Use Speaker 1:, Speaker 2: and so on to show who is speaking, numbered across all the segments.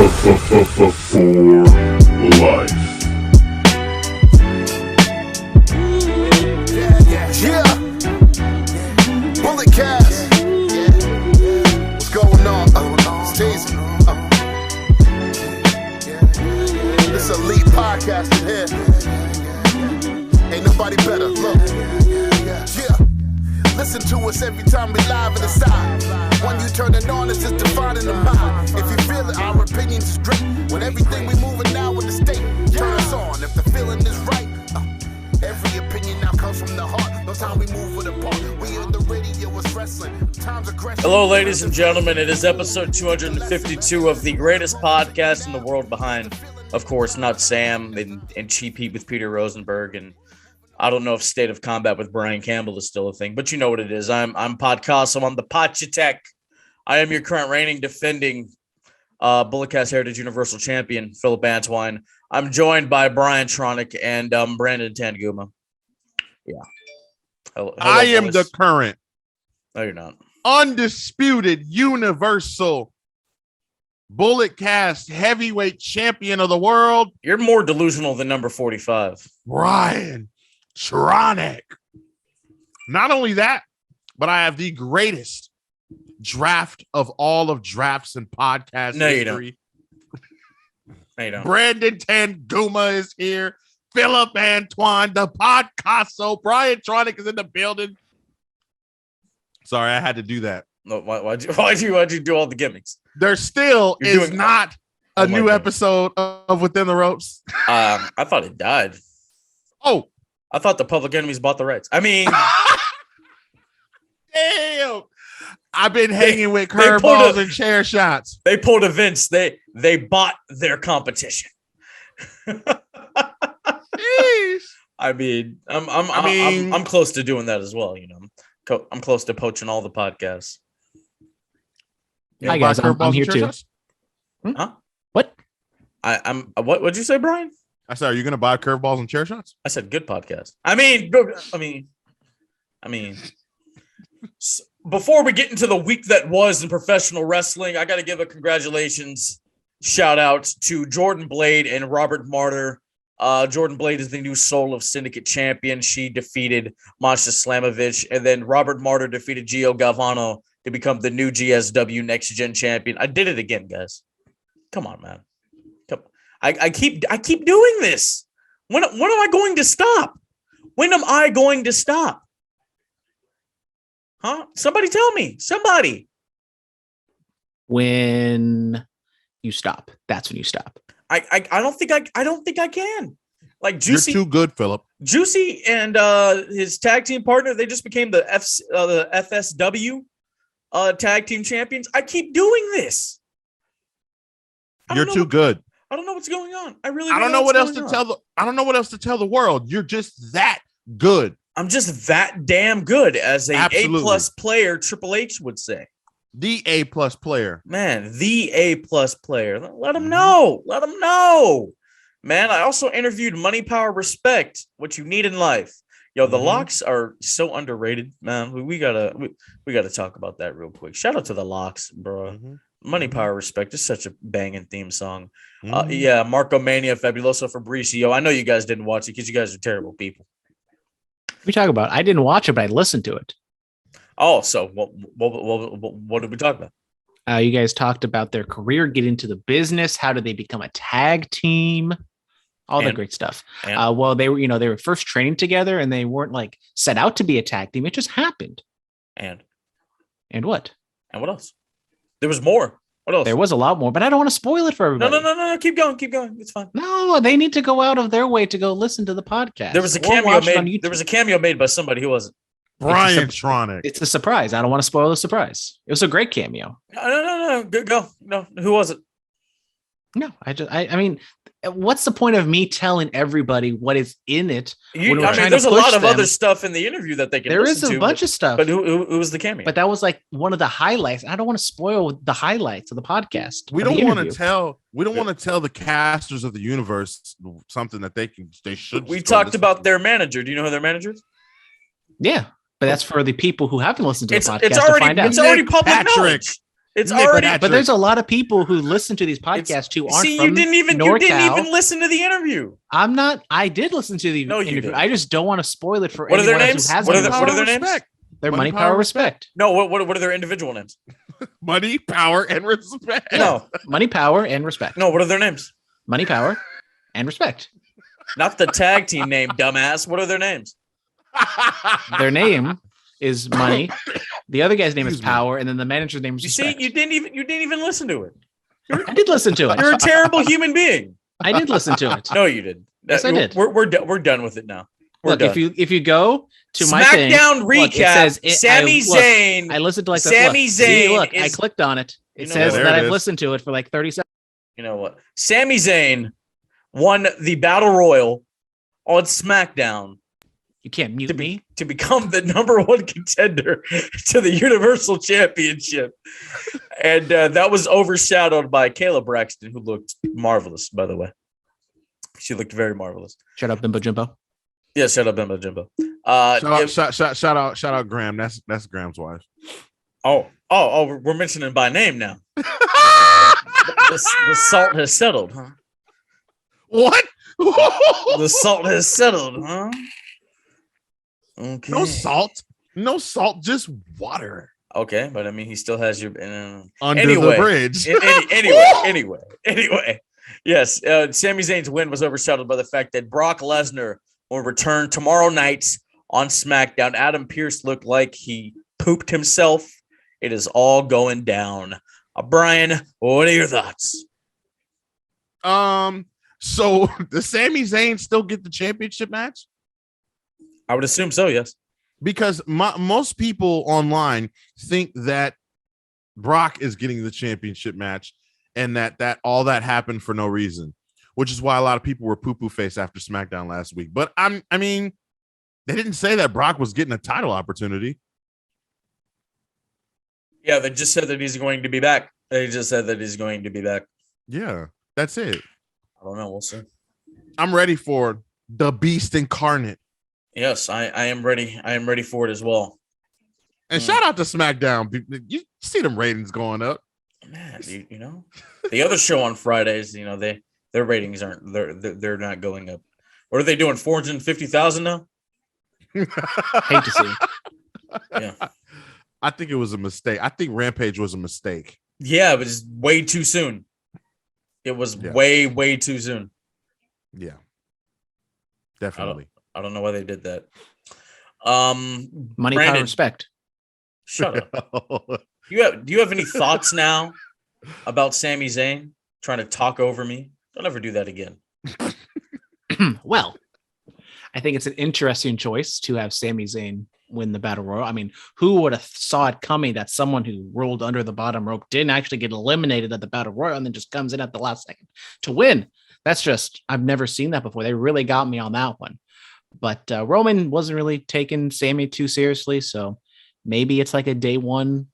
Speaker 1: For life.
Speaker 2: Yeah. Bullet cast. What's going on? Stacy. This elite podcast in here. Ain't nobody better. Look. Yeah. Listen to us every time we live in the side. When you turn it on, it's just defining the mind. If you feel it, our opinions is great. When everything we moving now in the state, turn us on. If the feeling is right, every opinion now comes from the heart. No time we move with a part. We in the radio, it's wrestling. Time's aggression.
Speaker 3: Hello, ladies and gentlemen. It is episode 252 of the greatest podcast in the world behind, of course, not Sam and Cheap Heat with Peter Rosenberg. And I don't know if State of Combat with Brian Campbell is still a thing, but you know what it is. I'm Podcasso. I'm the Podchatek. I am your current reigning, defending Bulletcast Heritage Universal Champion, Phillip Antwine. I'm joined by Brian Tronick and Brandon Tanguma. Yeah. Hello,
Speaker 4: I am
Speaker 3: boys.
Speaker 4: the current,
Speaker 3: No, you're not.
Speaker 4: undisputed, universal Bulletcast heavyweight champion of the world,
Speaker 3: You're more delusional than number 45.
Speaker 4: Brian Tronick. Not only that, but I have the greatest draft of all of drafts in podcast history.
Speaker 3: No, you don't.
Speaker 4: Brandon Tanguma is here. Phillip Antwine, the Podcasso. Brian Tronick is in the building. Sorry, I had to do that.
Speaker 3: No, why'd you do all the gimmicks?
Speaker 4: There still
Speaker 3: You're
Speaker 4: is
Speaker 3: doing-
Speaker 4: not
Speaker 3: Oh
Speaker 4: a
Speaker 3: my
Speaker 4: new
Speaker 3: God.
Speaker 4: episode of Within the Ropes.
Speaker 3: I thought it died.
Speaker 4: Oh,
Speaker 3: I thought the Public Enemies bought the rights. I mean,
Speaker 4: damn. I've been hanging with
Speaker 3: they pulled
Speaker 4: curveballs
Speaker 3: a-
Speaker 4: and chair shots.
Speaker 3: they pulled a Vince. They bought their competition.
Speaker 4: Jeez.
Speaker 3: I mean, I'm close to doing that as well. You know, I'm close to poaching all the podcasts.
Speaker 5: Hi guys, I'm here too.
Speaker 3: Huh?
Speaker 5: What?
Speaker 3: I'm what'd you say, Brian?
Speaker 4: I said, are you going to buy curveballs and chair shots?
Speaker 3: I said good podcast. I mean, good. I mean. Before we get into the week that was in professional wrestling, I got to give a congratulations shout out to Jordan Blade and Robert Martyr. Jordan Blade is the new Soul of Syndicate champion. She defeated Masha Slamovich, and then Robert Martyr defeated Gio Galvano to become the new GSW Next Gen champion. I did it again, guys. Come on, man. Come. I keep doing this. When am I going to stop? When am I going to stop? Huh? Somebody tell me. Somebody.
Speaker 5: When you stop, that's when you stop.
Speaker 3: I don't think I can. Like
Speaker 4: You're
Speaker 3: Juicy,
Speaker 4: too good, Phillip.
Speaker 3: Juicy and his tag team partner, they just became the FSW tag team champions. I keep doing this.
Speaker 4: You're too good.
Speaker 3: I don't know what's going on. I really
Speaker 4: I don't know what else to tell the world. You're just that good.
Speaker 3: I'm just that damn good, as a
Speaker 4: Absolutely.
Speaker 3: A+ player, Triple H would say.
Speaker 4: The A+ player.
Speaker 3: Man, the A+ player. Let him know. Let him know. Man, I also interviewed Money, Power, Respect, what you need in life. Yo, the Locks are so underrated, man. We gotta talk about that real quick. Shout out to the Locks, bro. Money, Power, Respect is such a banging theme song. Yeah, Marco Mania, Fabuloso Fabricio. I know you guys didn't watch it because you guys are terrible people.
Speaker 5: We talk about. I didn't watch it, but I listened to it.
Speaker 3: Oh, so what did we talk about?
Speaker 5: You guys talked about their career, get into the business. How did they become a tag team? All the great stuff. Well, they were first training together, and they weren't like set out to be a tag team. It just happened.
Speaker 3: And
Speaker 5: what?
Speaker 3: And what else? There was more. What else?
Speaker 5: There was a lot more, but I don't want to spoil it for everybody.
Speaker 3: No. Keep going. It's fine.
Speaker 5: No, they need to go out of their way to go listen to the podcast.
Speaker 3: There was a
Speaker 5: Or
Speaker 3: cameo
Speaker 5: watch it on
Speaker 3: made.
Speaker 5: YouTube.
Speaker 3: There was a cameo made by somebody who wasn't.
Speaker 4: Brian Tronick.
Speaker 5: It's a surprise. I don't want to spoil the surprise. It was a great cameo.
Speaker 3: No. Go. No. Who was it?
Speaker 5: No, I mean, what's the point of me telling everybody what is in it?
Speaker 3: There's a lot of other stuff in the interview that they can.
Speaker 5: There is
Speaker 3: listen
Speaker 5: a
Speaker 3: to,
Speaker 5: bunch of stuff.
Speaker 3: But who was the cameo?
Speaker 5: But that was like one of the highlights. I don't want to spoil the highlights of the podcast.
Speaker 4: We don't want to tell the casters of the universe something that they should.
Speaker 3: We talked about their manager. Do you know who their manager is?
Speaker 5: Yeah, but that's for the people who haven't listened to the podcast
Speaker 3: It's already
Speaker 5: to find out.
Speaker 3: It's already public
Speaker 4: Patrick.
Speaker 3: knowledge. It's
Speaker 4: Nick
Speaker 3: already.
Speaker 4: Patrick.
Speaker 5: But there's a lot of people who listen to these podcasts who aren't
Speaker 3: See,
Speaker 5: from
Speaker 3: you didn't even listen to the interview.
Speaker 5: I did listen to the interview.
Speaker 3: Didn't.
Speaker 5: I just don't want to spoil it for
Speaker 3: What are their
Speaker 5: anyone
Speaker 3: names?
Speaker 5: who hasn't.
Speaker 3: What are their names?
Speaker 5: Their money, power, respect.
Speaker 3: No, what are their individual names?
Speaker 4: Money, power, and respect.
Speaker 3: No,
Speaker 5: money, power, and respect.
Speaker 3: No, what are their names?
Speaker 5: Money, power, and respect.
Speaker 3: Not the tag team name, dumbass. What are their names?
Speaker 5: Their name is Money. The other guy's name is Power, and then the manager's name is Respect.
Speaker 3: See, you didn't even listen to it.
Speaker 5: I did listen to it.
Speaker 3: You're a terrible human being.
Speaker 5: I did listen to it.
Speaker 3: No, you didn't.
Speaker 5: Yes, I did.
Speaker 3: We're done with it now.
Speaker 5: Look, if you go to my
Speaker 3: SmackDown recap,
Speaker 5: look, it says
Speaker 3: Sami Zayn.
Speaker 5: I listened to like
Speaker 3: Sami Zayn.
Speaker 5: Look, I clicked on it. It says that I've listened to it for like 30 seconds.
Speaker 3: You know what? Sami Zayn won the Battle Royal on SmackDown.
Speaker 5: You can't mute me.
Speaker 3: To become the number one contender to the Universal Championship. And that was overshadowed by Kayla Braxton, who looked marvelous, by the way. She looked very marvelous.
Speaker 5: Shut up, Bimbo Jimbo.
Speaker 3: Yeah, shut up, Bimbo Jimbo.
Speaker 4: Shout out Graham. That's Graham's wife.
Speaker 3: Oh, we're mentioning by name now. the salt has settled, huh?
Speaker 4: What?
Speaker 3: The salt has settled, huh? Okay.
Speaker 4: No salt, just water.
Speaker 3: Okay, but I mean, he still has your
Speaker 4: under the bridge.
Speaker 3: Anyway, yes, Sami Zayn's win was overshadowed by the fact that Brock Lesnar will return tomorrow night on SmackDown. Adam Pearce looked like he pooped himself. It is all going down. Brian, what are your thoughts?
Speaker 4: So does Sami Zayn still get the championship match?
Speaker 3: I would assume so, yes.
Speaker 4: Because most people online think that Brock is getting the championship match and that all that happened for no reason, which is why a lot of people were poo-poo face after SmackDown last week. But I mean, they didn't say that Brock was getting a title opportunity.
Speaker 3: Yeah, they just said that he's going to be back. They just said that he's going to be back.
Speaker 4: Yeah, that's it.
Speaker 3: I don't know. We'll see.
Speaker 4: I'm ready for the Beast Incarnate.
Speaker 3: Yes, I am ready. I am ready for it as well.
Speaker 4: And shout out to SmackDown. You see them ratings going up.
Speaker 3: Man, you know, the other show on Fridays, you know, their ratings aren't they're not going up. What are they doing? 450,000 now?
Speaker 5: Hate to see.
Speaker 3: Yeah.
Speaker 4: I think it was a mistake. I think Rampage was a mistake.
Speaker 3: Yeah, it was way too soon. It was way too soon.
Speaker 4: Yeah. Definitely.
Speaker 3: I don't know why they did that.
Speaker 5: Money,
Speaker 3: Brandon,
Speaker 5: power, respect.
Speaker 3: Shut up. Do you have any thoughts now about Sami Zayn trying to talk over me? Don't ever do that again.
Speaker 5: Well, I think it's an interesting choice to have Sami Zayn win the Battle Royal. I mean, who would have saw it coming that someone who rolled under the bottom rope didn't actually get eliminated at the Battle Royal and then just comes in at the last second to win? That's just, I've never seen that before. They really got me on that one. But Roman wasn't really taking Sami too seriously, so maybe it's like a day one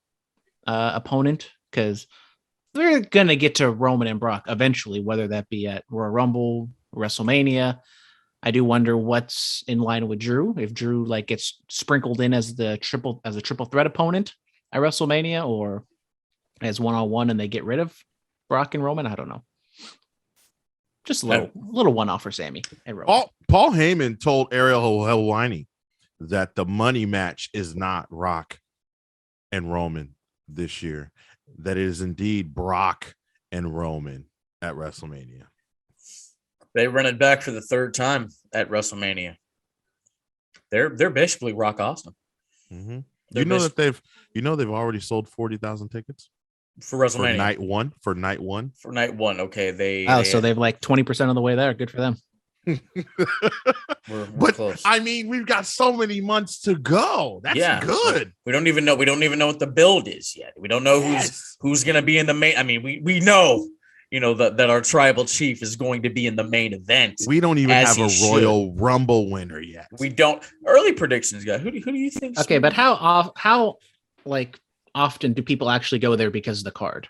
Speaker 5: opponent, because they're going to get to Roman and Brock eventually, whether that be at Royal Rumble, WrestleMania. I do wonder what's in line with Drew, if Drew like gets sprinkled in as a triple threat opponent at WrestleMania, or as one-on-one and they get rid of Brock and Roman. I don't know. Just a little one-off for Sami and Roman.
Speaker 4: Paul Heyman told Ariel Helwani that the money match is not Rock and Roman this year, that it is indeed Brock and Roman at WrestleMania.
Speaker 3: They run it back for the third time at WrestleMania. They're basically Rock Austin.
Speaker 4: Mm-hmm. You know that they've already sold 40,000 tickets
Speaker 3: for WrestleMania
Speaker 4: for night one.
Speaker 3: Okay,
Speaker 5: so they've like 20% of the way there. Good for them.
Speaker 3: We're
Speaker 4: but
Speaker 3: close.
Speaker 4: I mean, we've got so many months to go. That's good.
Speaker 3: We don't even know what the build is yet. We don't know who's going to be in the main. I mean, we know, that our tribal chief is going to be in the main event.
Speaker 4: We don't even have a Royal Rumble winner yet.
Speaker 3: We don't. Early predictions, guy. Who do you think?
Speaker 5: Okay, but how often do people actually go there because of the card?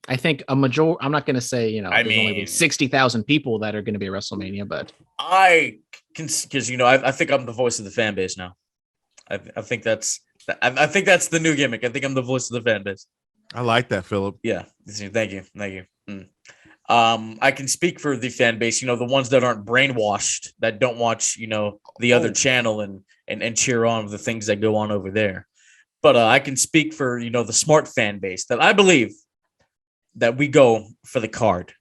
Speaker 5: I think a majority. I'm not going to say there's only 60,000 people that are going to be at WrestleMania, but
Speaker 3: I can, because I think I'm the voice of the fan base now. I think that's the new gimmick. I think I'm the voice of the fan base.
Speaker 4: I like that, Phillip.
Speaker 3: Yeah. Thank you. I can speak for the fan base, the ones that aren't brainwashed, that don't watch, the other channel and cheer on the things that go on over there. But I can speak for, the smart fan base that I believe that we go for the card.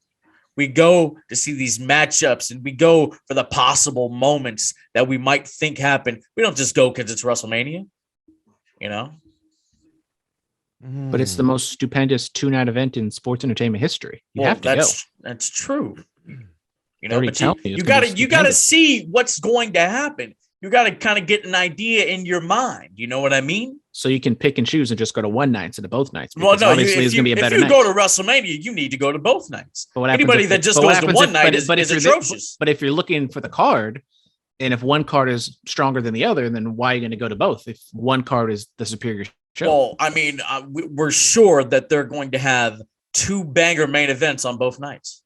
Speaker 3: We go to see these matchups, and we go for the possible moments that we might think happen. We don't just go because it's WrestleMania,
Speaker 5: But it's the most stupendous 2-night event in sports entertainment history. You have to go.
Speaker 3: That's true. You got to see what's going to happen. You got to kind of get an idea in your mind. You know what I mean?
Speaker 5: So you can pick and choose and just go to one night instead of both nights.
Speaker 3: Well, no,
Speaker 5: obviously it's going to be a better night.
Speaker 3: If you go to WrestleMania, you need to go to both nights. Anybody that just goes to one night is atrocious.
Speaker 5: But if you're looking for the card, and if one card is stronger than the other, then why are you going to go to both if one card is the superior show?
Speaker 3: Well, I mean, we're sure that they're going to have 2 banger main events on both nights.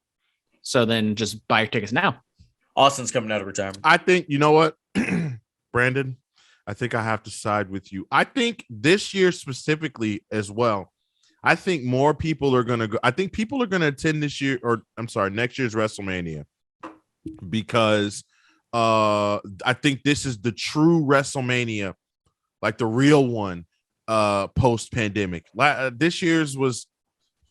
Speaker 5: So then just buy your tickets now.
Speaker 3: Austin's coming out of retirement.
Speaker 4: I think, you know what, Brandon, I think I have to side with you. I think this year specifically as well, I think more people are going to go. I think people are going to attend next year's WrestleMania because I think this is the true WrestleMania, like the real one post-pandemic. This year's was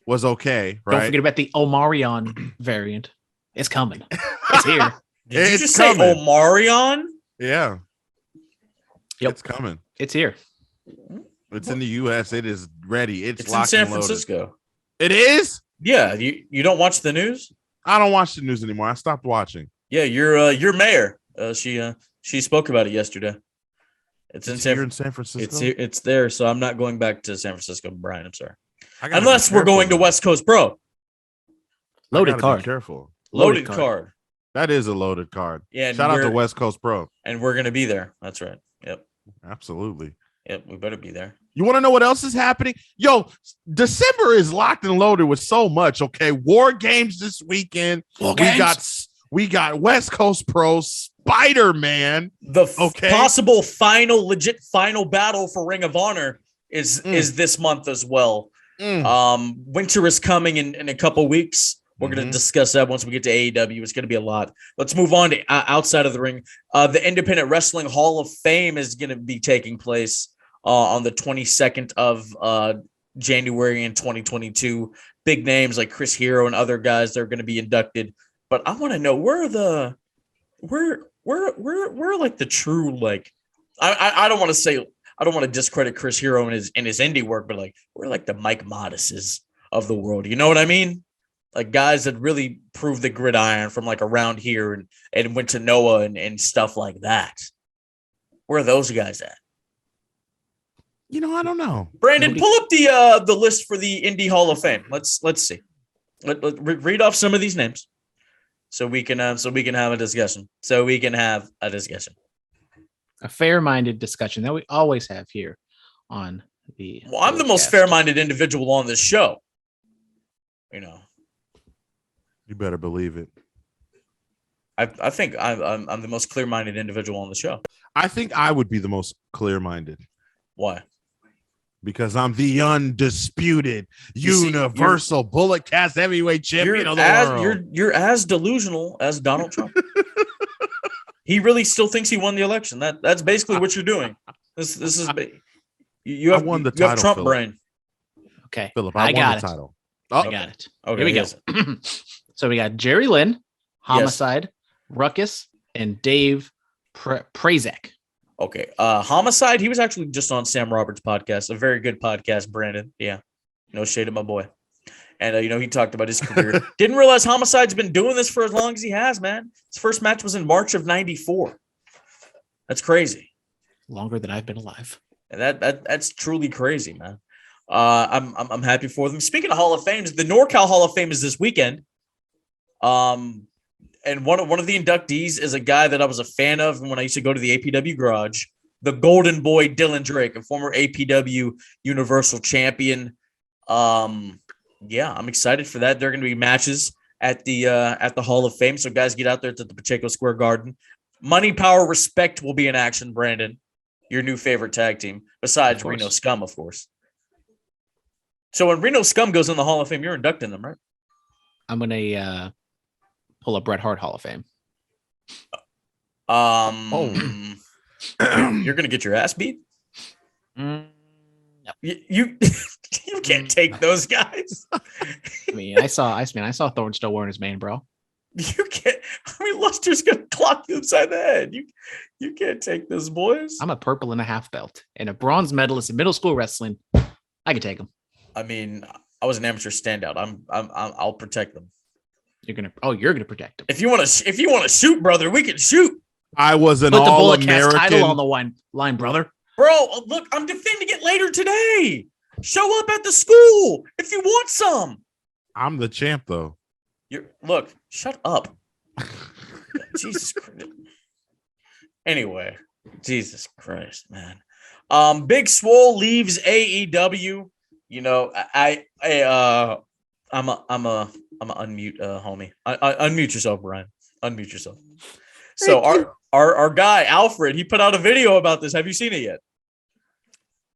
Speaker 4: okay, right?
Speaker 5: Don't forget about the Omarion variant. It's coming. It's here.
Speaker 3: Did you just say Omarion?
Speaker 4: Yeah.
Speaker 5: Yep.
Speaker 4: It's coming.
Speaker 5: It's here.
Speaker 4: It's in the U.S. It is ready. It's
Speaker 3: in San Francisco.
Speaker 4: It is?
Speaker 3: Yeah. You don't watch the news?
Speaker 4: I don't watch the news anymore. I stopped watching.
Speaker 3: Yeah, your mayor. She spoke about it yesterday. It's in San
Speaker 4: Francisco.
Speaker 3: It's there. So I'm not going back to San Francisco, Brian. I'm sorry. Unless we're going to West Coast Pro.
Speaker 5: Loaded card.
Speaker 4: Careful.
Speaker 3: Loaded card.
Speaker 4: That is a loaded card.
Speaker 3: Yeah.
Speaker 4: Shout out to West Coast Pro.
Speaker 3: And we're going to be there. That's right. Yep.
Speaker 4: Absolutely.
Speaker 3: Yep. We better be there.
Speaker 4: You want to know what else is happening? Yo, December is locked and loaded with so much. Okay. War games this weekend. We got West Coast Pro, Spider-Man.
Speaker 3: The possible legit final battle for Ring of Honor is this month as well. Winter is coming in a couple weeks. We're going to discuss that once we get to AEW. It's going to be a lot. Let's move on to outside of the ring. The Independent Wrestling Hall of Fame is going to be taking place on the 22nd of January in 2022. Big names like Chris Hero and other guys that are going to be inducted. But I want to know where like the true, like, I don't want to say, I don't want to discredit Chris Hero in his indie work, but like we're like the Mike Modises of the world. You know what I mean? Like guys that really proved the gridiron from like around here and went to Noah and stuff like that. Where are those guys at?
Speaker 4: I don't know.
Speaker 3: Brandon, pull up the list for the Indie Hall of Fame. Let's see. Let read off some of these names, so we can have a discussion.
Speaker 5: A fair-minded discussion that we always have here on the.
Speaker 3: Well, I'm the most fair-minded individual on this show.
Speaker 4: You better believe it.
Speaker 3: I think I'm the most clear-minded individual on the show.
Speaker 4: I think I would be the most clear-minded.
Speaker 3: Why?
Speaker 4: Because I'm the undisputed universal bullet cast heavyweight champion of the world.
Speaker 3: You're as delusional as Donald Trump. He really still thinks he won the election. That's basically what you're doing. This is you have won the title. You have Trump
Speaker 4: Phillip.
Speaker 3: Brain.
Speaker 5: Okay,
Speaker 4: Phillip, I won the title.
Speaker 5: I got it.
Speaker 3: Okay,
Speaker 5: here we go. So we got Jerry Lynn, Homicide, Ruckus, and Dave Prazak.
Speaker 3: Okay. Homicide, he was actually just on Sam Roberts' podcast, a very good podcast, Brandon. Yeah. No shade at my boy. And, he talked about his career. Didn't realize Homicide's been doing this for as long as he has, man. His first match was in March of 94. That's crazy.
Speaker 5: Longer than I've been alive.
Speaker 3: And that's truly crazy, man. I'm happy for them. Speaking of Hall of Fames, the NorCal Hall of Fame is this weekend. And one of the inductees is a guy that I was a fan of when I used to go to the APW garage, the Golden Boy Dylan Drake, a former APW Universal Champion. Yeah, I'm excited for that. There are going to be matches at the Hall of Fame, so guys, get out there to the Pacheco Square Garden. Money, Power, Respect will be in action. Brandon, your new favorite tag team, besides Reno Scum, of course. So when Reno Scum goes in the Hall of Fame, you're inducting them, right?
Speaker 5: I'm gonna pull a Bret Hart Hall of Fame.
Speaker 3: You're gonna get your ass beat.
Speaker 5: No.
Speaker 3: You can't take those guys.
Speaker 5: I saw Thorne still wearing his mane, bro.
Speaker 3: You can't. Luster's gonna clock you upside the head. You can't take those boys.
Speaker 5: I'm a purple and a half belt and a bronze medalist in middle school wrestling. I can take them.
Speaker 3: I mean, I was an amateur standout. I'll protect them.
Speaker 5: You're gonna protect them.
Speaker 3: If you want to shoot, brother, we can shoot.
Speaker 4: I was an
Speaker 5: Put the
Speaker 4: all
Speaker 5: Bullet Cast title
Speaker 4: American.
Speaker 5: on the line, brother.
Speaker 3: Bro, look, I'm defending it later today. Show up at the school if you want some.
Speaker 4: I'm the champ, though.
Speaker 3: Look, shut up. Jesus Christ. Anyway, Jesus Christ, man. Big Swole leaves AEW. You know, I'm a unmute, homie. Unmute yourself, Brian. Unmute yourself. So our guy Alfred, he put out a video about this. Have you seen it yet?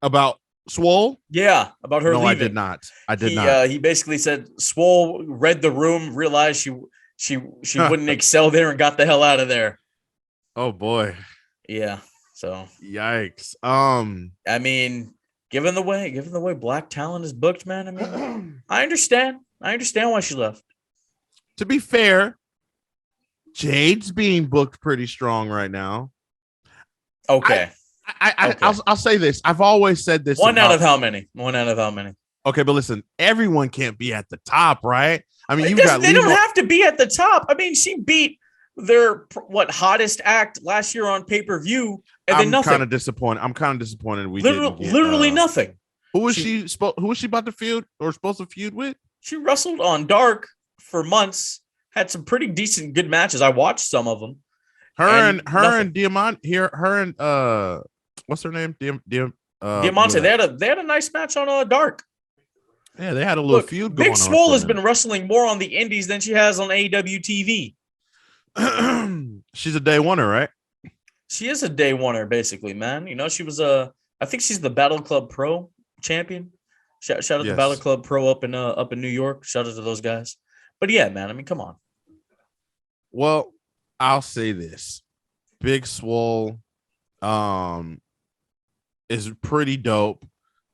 Speaker 4: About Swole?
Speaker 3: Yeah, about her leaving.
Speaker 4: I did not. I did not.
Speaker 3: He basically said Swole read the room, realized she wouldn't excel there, and got the hell out of there.
Speaker 4: Oh boy.
Speaker 3: Yeah. So
Speaker 4: yikes.
Speaker 3: I mean, given the way black talent is booked, man. I mean, I understand why she left.
Speaker 4: To be fair, Jade's being booked pretty strong right now.
Speaker 3: Okay.
Speaker 4: I'll say this. I've always said this.
Speaker 3: One out of how many?
Speaker 4: Okay, but listen, everyone can't be at the top, right? I mean,
Speaker 3: they don't have to be at the top. I mean, she beat their hottest act last year on pay-per-view, and then nothing.
Speaker 4: I'm kind of disappointed. We
Speaker 3: literally nothing.
Speaker 4: Who was she about to feud or supposed to feud with?
Speaker 3: She wrestled on Dark for months. Had some pretty decent, good matches. I watched some of them.
Speaker 4: Her and Diamante. Her and what's her name?
Speaker 3: Diamante. They had a nice match on Dark.
Speaker 4: Yeah, they had a little feud going on.
Speaker 3: Big Swole has been wrestling more on the indies than she has on AEW TV.
Speaker 4: She's a day oneer, right?
Speaker 3: She is a day oneer, basically, man. You know, she was I think she's the Battle Club Pro champion. Shout out to Battle Club Pro up in New York. Shout out to those guys. But yeah, man. I mean, come on.
Speaker 4: Well, I'll say this: Big Swole, is pretty dope.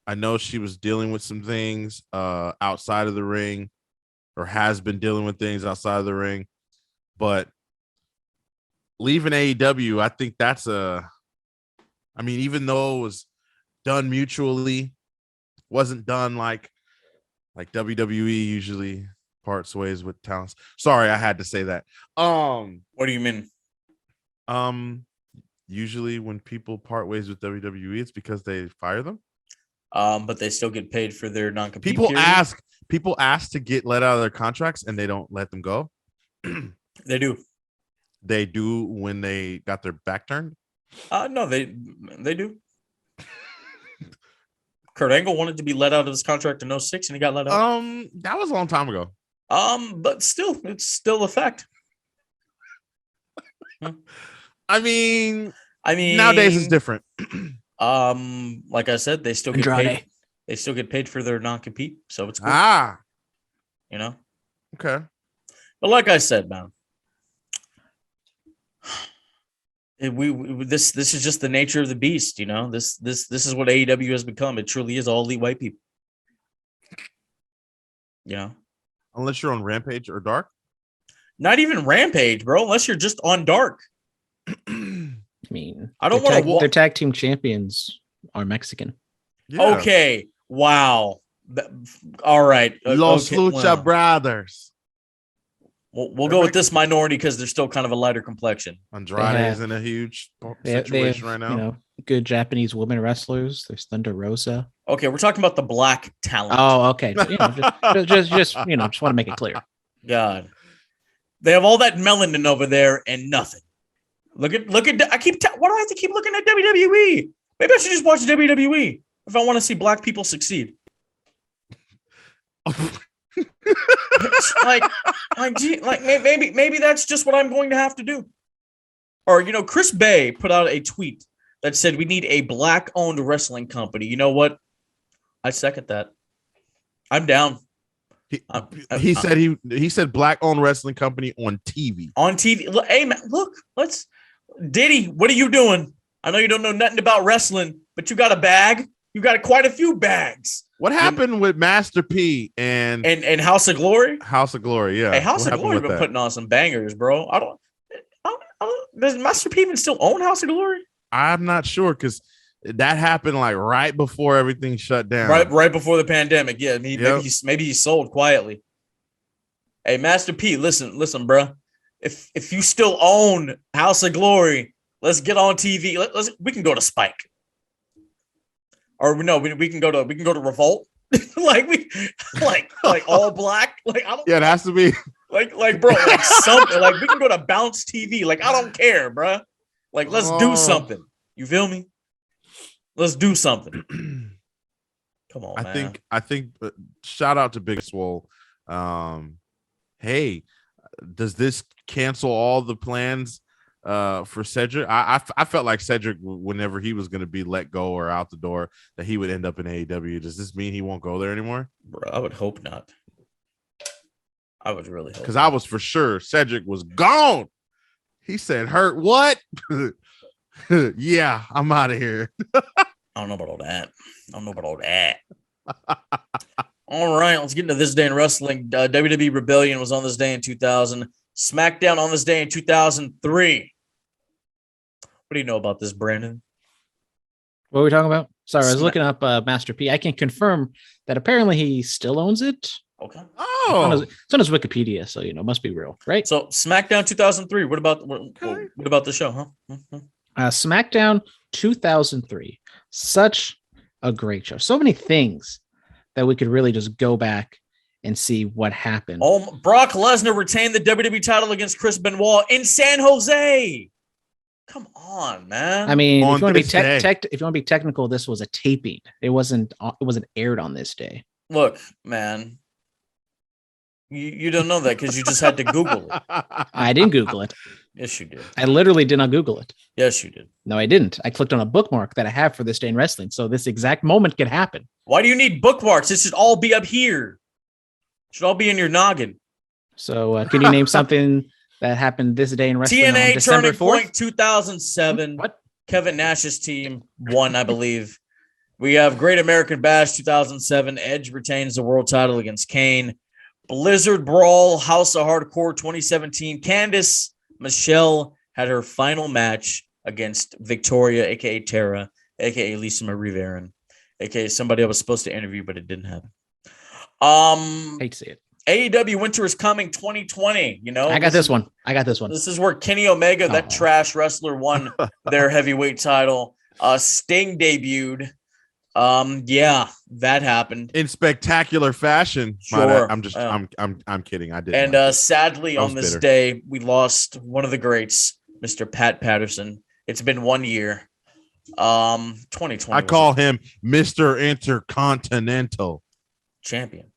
Speaker 4: I know she was dealing with some things outside of the ring, or has been dealing with things outside of the ring, but leaving AEW, I think that's even though it was done mutually, wasn't done like WWE usually parts ways with talents. Sorry, I had to say that.
Speaker 3: What do you mean?
Speaker 4: Usually when people part ways with WWE, it's because they fire them.
Speaker 3: But they still get paid for their non-compete.
Speaker 4: People ask to get let out of their contracts, and they don't let them go.
Speaker 3: They do.
Speaker 4: They do when they got their back turned.
Speaker 3: No, they do. Kurt Angle wanted to be let out of his contract in 2006, and he got let out.
Speaker 4: That was a long time ago.
Speaker 3: But still, it's still a fact.
Speaker 4: I mean, nowadays it's different.
Speaker 3: Like I said, they still get paid. They still get paid for their non-compete, so it's cool. You know.
Speaker 4: Okay.
Speaker 3: But like I said, man, this is just the nature of the beast. You know, this is what AEW has become. It truly is all elite white people. You know,
Speaker 4: unless you're on Rampage or Dark.
Speaker 3: Not even Rampage, bro. Unless you're just on Dark.
Speaker 5: I mean,
Speaker 3: I don't want to.
Speaker 5: Their tag team champions are Mexican.
Speaker 4: Yeah.
Speaker 3: Okay. Wow. All right.
Speaker 4: Los Lucha Brothers.
Speaker 3: We'll go with this minority because they're still kind of a lighter complexion.
Speaker 4: Andrade is in a huge situation right now.
Speaker 5: You know, good Japanese women wrestlers. There's Thunder Rosa.
Speaker 3: Okay, we're talking about the black talent.
Speaker 5: Oh, okay. You know, just want to make it clear.
Speaker 3: God, they have all that melanin over there and nothing. Look at. Why do I have to keep looking at WWE? Maybe I should just watch WWE if I want to see black people succeed. Maybe that's just what I'm going to have to do. Or, you know, Chris Bay put out a tweet that said we need a black-owned wrestling company. You know what? I second that. I'm down.
Speaker 4: He said black-owned wrestling company on TV.
Speaker 3: On TV. Hey, man, look, Diddy, what are you doing? I know you don't know nothing about wrestling, but you got a bag. You got quite a few bags.
Speaker 4: What happened with Master P and
Speaker 3: House of Glory?
Speaker 4: House of Glory, yeah.
Speaker 3: Hey, House of Glory been putting on some bangers, bro. I don't. Does Master P even still own House of Glory?
Speaker 4: I'm not sure because that happened like right before everything shut down.
Speaker 3: Right before the pandemic. Yeah, maybe he sold quietly. Hey, Master P, listen, bro. If you still own House of Glory, let's get on TV. We can go to Spike, or no, we can go to Revolt. like all black. Like I don't.
Speaker 4: Yeah, it has to be.
Speaker 3: Like bro, like something. Like we can go to Bounce TV. Like I don't care, bro. Like let's do something. You feel me? Let's do something. Come on, man.
Speaker 4: I think. Shout out to Big Swole. Hey, does this cancel all the plans for Cedric? I felt like Cedric, whenever he was going to be let go or out the door, that he would end up in AEW. Does this mean he won't go there anymore?
Speaker 3: Bro, I would hope not. I would really hope.
Speaker 4: Because I was for sure Cedric was gone. He said, "Hurt what?" Yeah, I'm out of here.
Speaker 3: I don't know about all that. All right, let's get into this day in wrestling. WWE Rebellion was on this day in 2000. SmackDown on this day in 2003. What do you know about this, Brandon?
Speaker 5: What are we talking about? Sorry, I was looking up Master P. I can confirm that apparently he still owns it.
Speaker 3: Okay.
Speaker 4: Oh,
Speaker 5: it's on his Wikipedia, so it must be real, right?
Speaker 3: So SmackDown 2003. What about the show, huh? Mm-hmm.
Speaker 5: SmackDown 2003. Such a great show. So many things that we could really just go back and see what happened.
Speaker 3: Oh, Brock Lesnar retained the WWE title against Chris Benoit in San Jose. Come on, man.
Speaker 5: I mean, if you want to be technical, this was a taping. It wasn't aired on this day.
Speaker 3: Look, man. You don't know that because you just had to Google it.
Speaker 5: I didn't Google it.
Speaker 3: Yes, you did.
Speaker 5: I literally did not Google it.
Speaker 3: Yes, you did.
Speaker 5: No, I didn't. I clicked on a bookmark that I have for this day in wrestling. So this exact moment could happen.
Speaker 3: Why do you need bookmarks? This should all be up here. It should all be in your noggin.
Speaker 5: So can you name something that happened this day in wrestling?
Speaker 3: TNA
Speaker 5: on December
Speaker 3: Turning
Speaker 5: 4th?
Speaker 3: Point 2007.
Speaker 5: What?
Speaker 3: Kevin Nash's team won, I believe. We have Great American Bash 2007. Edge retains the world title against Kane. Blizzard Brawl, House of Hardcore 2017. Candice Michelle had her final match against Victoria, a.k.a. Tara, a.k.a. Lisa Marie Varon, a.k.a. somebody I was supposed to interview, but it didn't happen.
Speaker 5: Hate to see it.
Speaker 3: AEW Winter is Coming 2020. You know,
Speaker 5: I got this one. This
Speaker 3: is where Kenny Omega, that trash wrestler, won their heavyweight title. Sting debuted. Yeah, that happened
Speaker 4: in spectacular fashion.
Speaker 3: Sure.
Speaker 4: I'm kidding. I did.
Speaker 3: And sadly, on this day, we lost one of the greats, Mr. Pat Patterson. It's been 1 year. 2020.
Speaker 4: I call him Mr. Intercontinental
Speaker 3: Champion.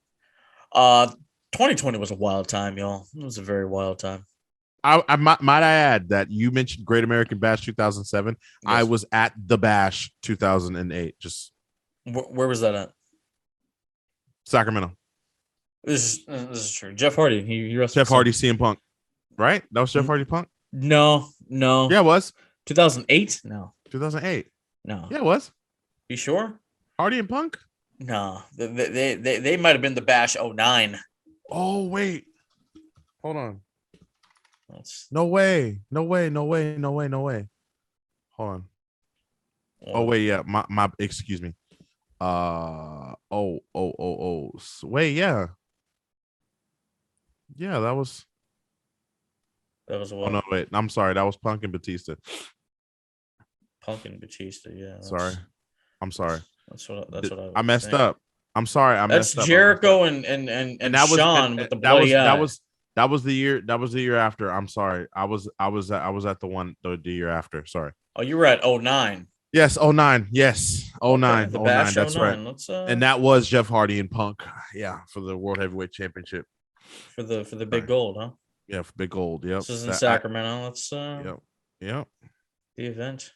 Speaker 3: 2020 was a wild time, y'all. It was a very wild time.
Speaker 4: I might add that you mentioned Great American Bash 2007. Yes. I was at the Bash 2008. Just
Speaker 3: where was that at?
Speaker 4: Sacramento.
Speaker 3: This is true. Jeff Hardy. He wrestled
Speaker 4: Jeff Hardy, CM Punk, right? That was Jeff Hardy Punk.
Speaker 3: No.
Speaker 4: Yeah, it was
Speaker 3: 2008. No,
Speaker 4: 2008.
Speaker 3: No.
Speaker 4: Yeah, it was. You
Speaker 3: sure?
Speaker 4: Hardy and Punk?
Speaker 3: No, they might have been the Bash 09.
Speaker 4: Oh wait, hold on. No way. Hold on. Oh wait, yeah. My excuse me. Wait, yeah. Yeah, that was
Speaker 3: what?
Speaker 4: Oh no, wait. I'm sorry. That was Punk and Batista.
Speaker 3: Yeah.
Speaker 4: I'm sorry.
Speaker 3: That's what
Speaker 4: I messed up. I'm sorry.
Speaker 3: That's Jericho and that Shawn with the bloody eye.
Speaker 4: That was the year after. I'm sorry. I was at the year after. Sorry.
Speaker 3: Oh, you were at 09.
Speaker 4: Yes, 09. Yes. 09.
Speaker 3: The
Speaker 4: 09.
Speaker 3: Bash
Speaker 4: That's
Speaker 3: 09.
Speaker 4: right. And that was Jeff Hardy and Punk. Yeah, for the World Heavyweight Championship.
Speaker 3: For the big gold, huh?
Speaker 4: Yeah, for big gold. Yep.
Speaker 3: This is in Sacramento. Let's
Speaker 4: Yep.
Speaker 3: The event.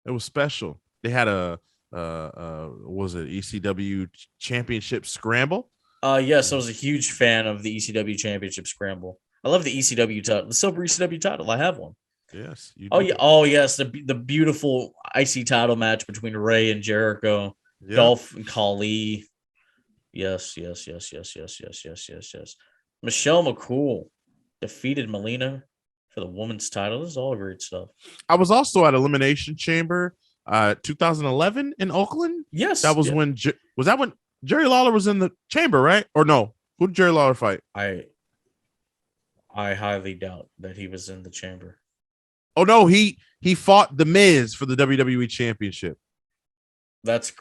Speaker 4: It was special. They had a was it ECW Championship Scramble?
Speaker 3: Yes, I was a huge fan of the ECW Championship Scramble. I love the ECW title, the silver ECW title. I have one.
Speaker 4: Yes.
Speaker 3: Oh yeah. Oh yes, the beautiful IC title match between Ray and Jericho, Dolph and Khali. Yes. Michelle McCool defeated Melina for the women's title. This is all great stuff.
Speaker 4: I was also at Elimination Chamber 2011 in Oakland.
Speaker 3: Yes.
Speaker 4: That was when was that when Jerry Lawler was in the chamber, right? Or no? Who did Jerry Lawler fight?
Speaker 3: I highly doubt that he was in the chamber.
Speaker 4: Oh no, he fought the Miz for the WWE Championship.
Speaker 3: That's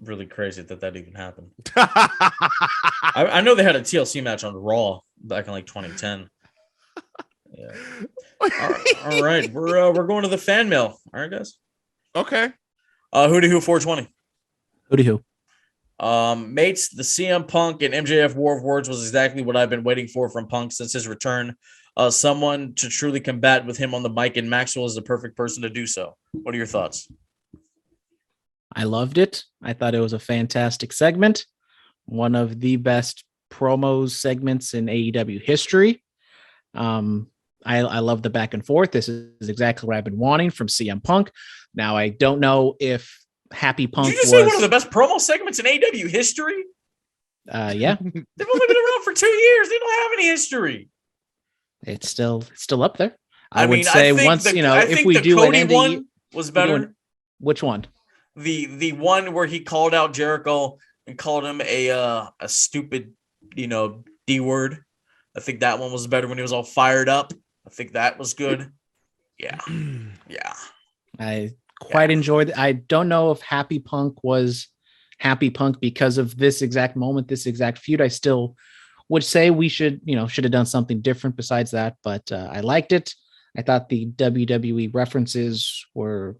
Speaker 3: really crazy that even happened. I know they had a TLC match on Raw back in like 2010. Yeah. All right, we're going to the fan mail. All right, guys.
Speaker 4: Okay.
Speaker 3: Who 420.
Speaker 5: Who?
Speaker 3: Mates, the CM Punk and MJF War of Words was exactly what I've been waiting for from Punk since his return. Someone to truly combat with him on the mic, and Maxwell is the perfect person to do so. What are your thoughts?
Speaker 5: I loved it. I thought it was a fantastic segment. One of the best promos segments in AEW history. I love the back and forth. This is exactly what I've been wanting from CM Punk. Now, I don't know if Happy Punk
Speaker 3: Did you just say one of the best promo segments in AEW history?
Speaker 5: Yeah.
Speaker 3: They've only been around for 2 years. They don't have any history.
Speaker 5: It's still up there.
Speaker 3: I
Speaker 5: would say once, if we do
Speaker 3: Cody
Speaker 5: an
Speaker 3: one was better.
Speaker 5: Which one?
Speaker 3: The one where he called out Jericho and called him a stupid, D word. I think that one was better when he was all fired up. I think that was good. Yeah. Yeah.
Speaker 5: I quite enjoyed it. I don't know if Happy Punk was Happy Punk because of this exact moment, this exact feud. I still would say we should have done something different besides that, but I liked it. I thought the WWE references were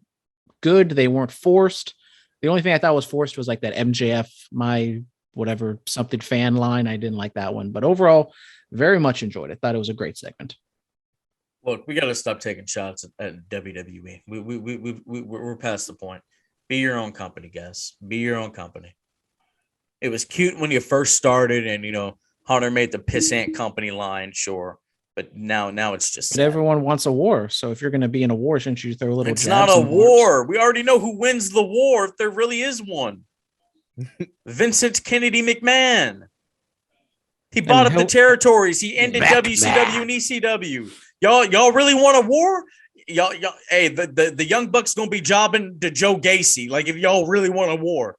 Speaker 5: good. They weren't forced. The only thing I thought was forced was like that MJF, my whatever, something fan line. I didn't like that one, but overall, very much enjoyed it. Thought it was a great segment.
Speaker 3: Look, we got to stop taking shots at WWE. We're past the point. Be your own company, guys. Be your own company. It was cute when you first started and, Hunter made the pissant company line, sure. But now it's just
Speaker 5: sad. But everyone wants a war. So if you're going to be in a war, shouldn't you throw a little
Speaker 3: It's not a war. We already know who wins the war if there really is one. Vincent Kennedy McMahon. He bought up the territories. He ended WCW and ECW. Y'all really want a war? Y'all, hey, the Young Bucks gonna be jobbing to Joe Gacy. Like if y'all really want a war.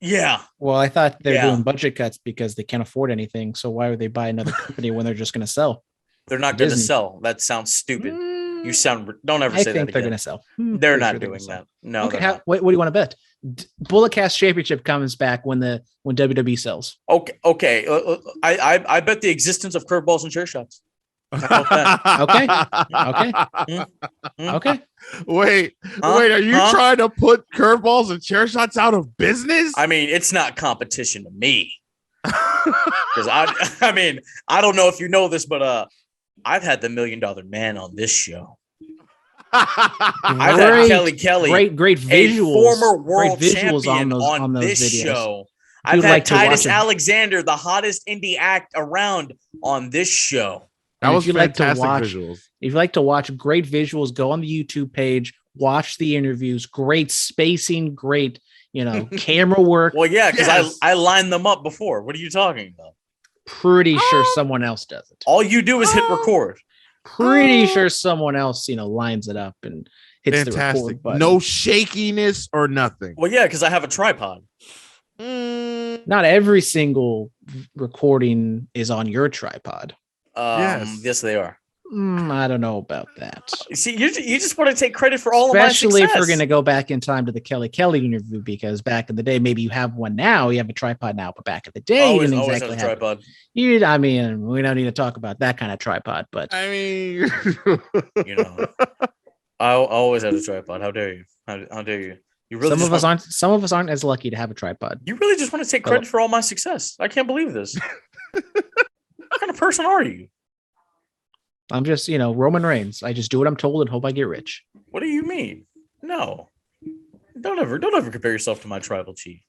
Speaker 3: Yeah.
Speaker 5: Well, I thought they're doing budget cuts because they can't afford anything. So why would they buy another company when they're just going to sell?
Speaker 3: They're not going to sell. That sounds stupid. You sound. Don't ever say that again. I think
Speaker 5: they're going to sell.
Speaker 3: They're not doing that. No.
Speaker 5: Okay. What do you want to bet? Bulletcast Championship comes back when WWE sells.
Speaker 3: Okay. I bet the existence of curveballs and chair shots.
Speaker 5: Okay.
Speaker 4: Wait, are you trying to put curveballs and chair shots out of business?
Speaker 3: I mean, it's not competition to me. Because I don't know if you know this, but I've had the $1 Million Man on this show. I've had Kelly,
Speaker 5: great visuals,
Speaker 3: a former world champion on this videos. Show. I've had Titus Alexander, the hottest indie act around, on this show.
Speaker 4: That was fantastic visuals.
Speaker 5: If you like to watch great visuals, go on the YouTube page, watch the interviews, great spacing, great, camera work.
Speaker 3: Well, yeah, because I lined them up before. What are you talking about?
Speaker 5: Pretty sure someone else does it.
Speaker 3: All you do is hit record.
Speaker 5: Pretty sure someone else, lines it up and hits the record button.
Speaker 4: No shakiness or nothing.
Speaker 3: Well, yeah, because I have a tripod.
Speaker 5: Not every single recording is on your tripod.
Speaker 3: Yes, they are.
Speaker 5: I don't know about that.
Speaker 3: See, you just want to take credit for all of my success.
Speaker 5: Especially if we're going to go back in time to the Kelly interview, because back in the day, maybe you have one now, you have a tripod now, but back in the day,
Speaker 3: always have a tripod.
Speaker 5: We don't need to talk about that kind of tripod, but
Speaker 4: I mean,
Speaker 3: I always had a tripod. How dare you? How dare you? You really
Speaker 5: some of us aren't as lucky to have a tripod.
Speaker 3: You really just want to take credit for all my success. I can't believe this. What kind of person are you?
Speaker 5: I'm just, Roman Reigns. I just do what I'm told and hope I get rich.
Speaker 3: What do you mean? No. Don't ever compare yourself to my tribal chief.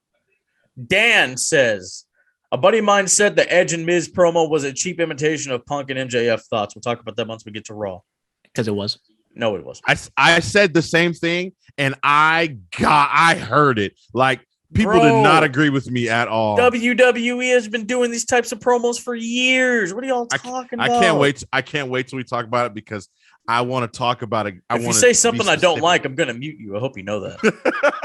Speaker 3: Dan says, A buddy of mine said the Edge and Miz promo was a cheap imitation of Punk and MJF. Thoughts? We'll talk about that once we get to Raw.
Speaker 5: Because it was.
Speaker 3: No, it wasn't.
Speaker 4: I said the same thing, and I heard it. Like, people did not agree with me at all.
Speaker 3: WWE has been doing these types of promos for years. What are y'all talking about?
Speaker 4: I can't wait till we talk about it because I want to talk about it.
Speaker 3: If you say something I don't like, I'm gonna mute you. I hope you know that.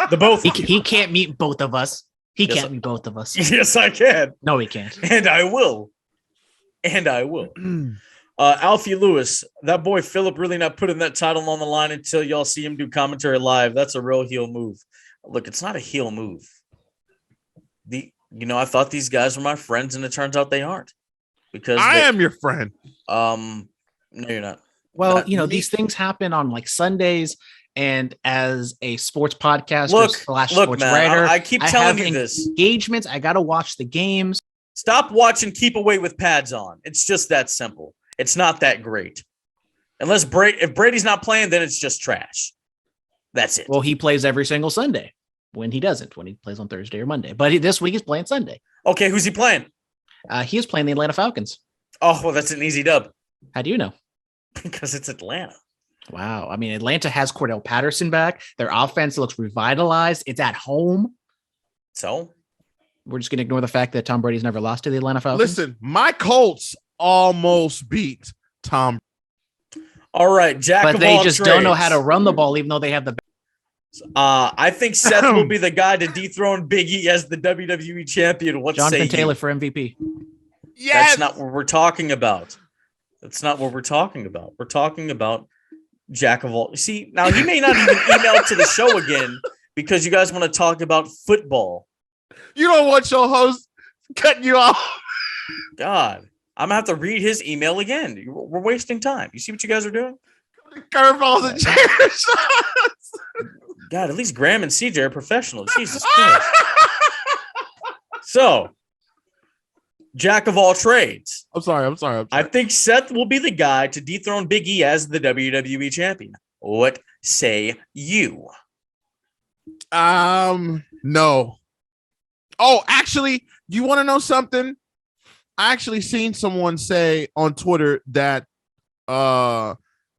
Speaker 3: The both.
Speaker 5: He can't mute both of us. He can't mute both of us.
Speaker 3: Yes, I can.
Speaker 5: No, he can't.
Speaker 3: And I will. Alfie Lewis, that boy Phillip really not putting that title on the line until y'all see him do commentary live. That's a real heel move. Look, it's not a heel move. I thought these guys were my friends, and it turns out they aren't. Because
Speaker 4: I am your friend.
Speaker 3: No, you're not.
Speaker 5: Well, these things happen on like Sundays, and as a sports podcaster / sports writer,
Speaker 3: I keep telling you this.
Speaker 5: Engagements, I gotta watch the games.
Speaker 3: Stop watching Keep Away with pads on. It's just that simple. It's not that great. If Brady's not playing, then it's just trash. That's it.
Speaker 5: Well, he plays every single Sunday. When he doesn't, when he plays on Thursday or Monday. But this week he's playing Sunday.
Speaker 3: Okay, who's he playing?
Speaker 5: He is playing the Atlanta Falcons.
Speaker 3: Oh, well, that's an easy dub.
Speaker 5: How do you know?
Speaker 3: Because it's Atlanta.
Speaker 5: Wow. I mean, Atlanta has Cordell Patterson back. Their offense looks revitalized. It's at home.
Speaker 3: So?
Speaker 5: We're just going to ignore the fact that Tom Brady's never lost to the Atlanta Falcons?
Speaker 4: Listen, my Colts almost beat Tom.
Speaker 3: All right, Jack of all trades.
Speaker 5: But they just don't know how to run the ball, even though they have the...
Speaker 3: I think Seth will be the guy to dethrone Big E as the WWE champion.
Speaker 5: Jonathan Taylor for MVP.
Speaker 3: Yes. That's not what we're talking about. We're talking about Jack of all. See, now he may not even email to the show again because you guys want to talk about football.
Speaker 4: You don't want your host cutting you off.
Speaker 3: God, I'm gonna have to read his email again. We're wasting time. You see what you guys are doing?
Speaker 4: Curveballs and chair shots.
Speaker 3: God, at least Graham and CJ are professional. Jesus Christ. So, Jack of all trades.
Speaker 4: I'm sorry.
Speaker 3: I think Seth will be the guy to dethrone Big E as the WWE champion. What say you?
Speaker 4: No. Oh, actually, you want to know something? I actually seen someone say on Twitter that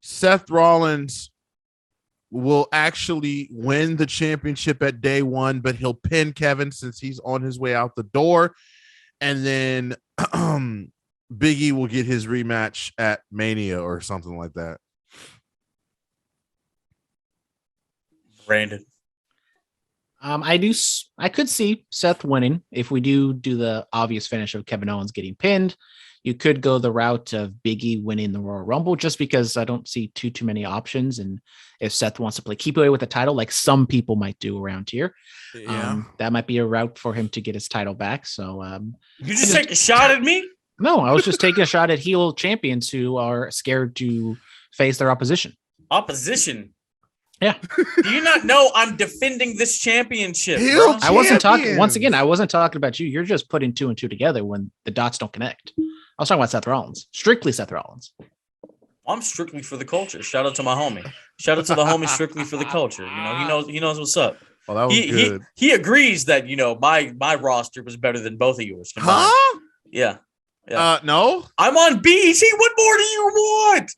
Speaker 4: Seth Rollins will actually win the championship at day one, but he'll pin Kevin since he's on his way out the door. And then Big E will get his rematch at Mania or something like that.
Speaker 3: Brandon.
Speaker 5: I could see Seth winning if we do the obvious finish of Kevin Owens getting pinned. You could go the route of Big E winning the Royal Rumble just because I don't see too many options. And if Seth wants to keep away with the title, like some people might do around here, that might be a route for him to get his title back. So
Speaker 3: you just take a shot at me?
Speaker 5: No, I was just taking a shot at heel champions who are scared to face their opposition.
Speaker 3: Opposition?
Speaker 5: Yeah.
Speaker 3: Do you not know I'm defending this championship?
Speaker 5: I wasn't talking about you. You're just putting two and two together when the dots don't connect. I was talking about Seth Rollins, strictly Seth Rollins.
Speaker 3: I'm strictly for the culture. Shout out to my homie. Shout out to the homie strictly for the culture. He knows what's up.
Speaker 4: Well, that was good.
Speaker 3: He agrees that my roster was better than both of yours combined.
Speaker 4: Huh?
Speaker 3: Yeah.
Speaker 4: No.
Speaker 3: I'm on BET. What more do you want?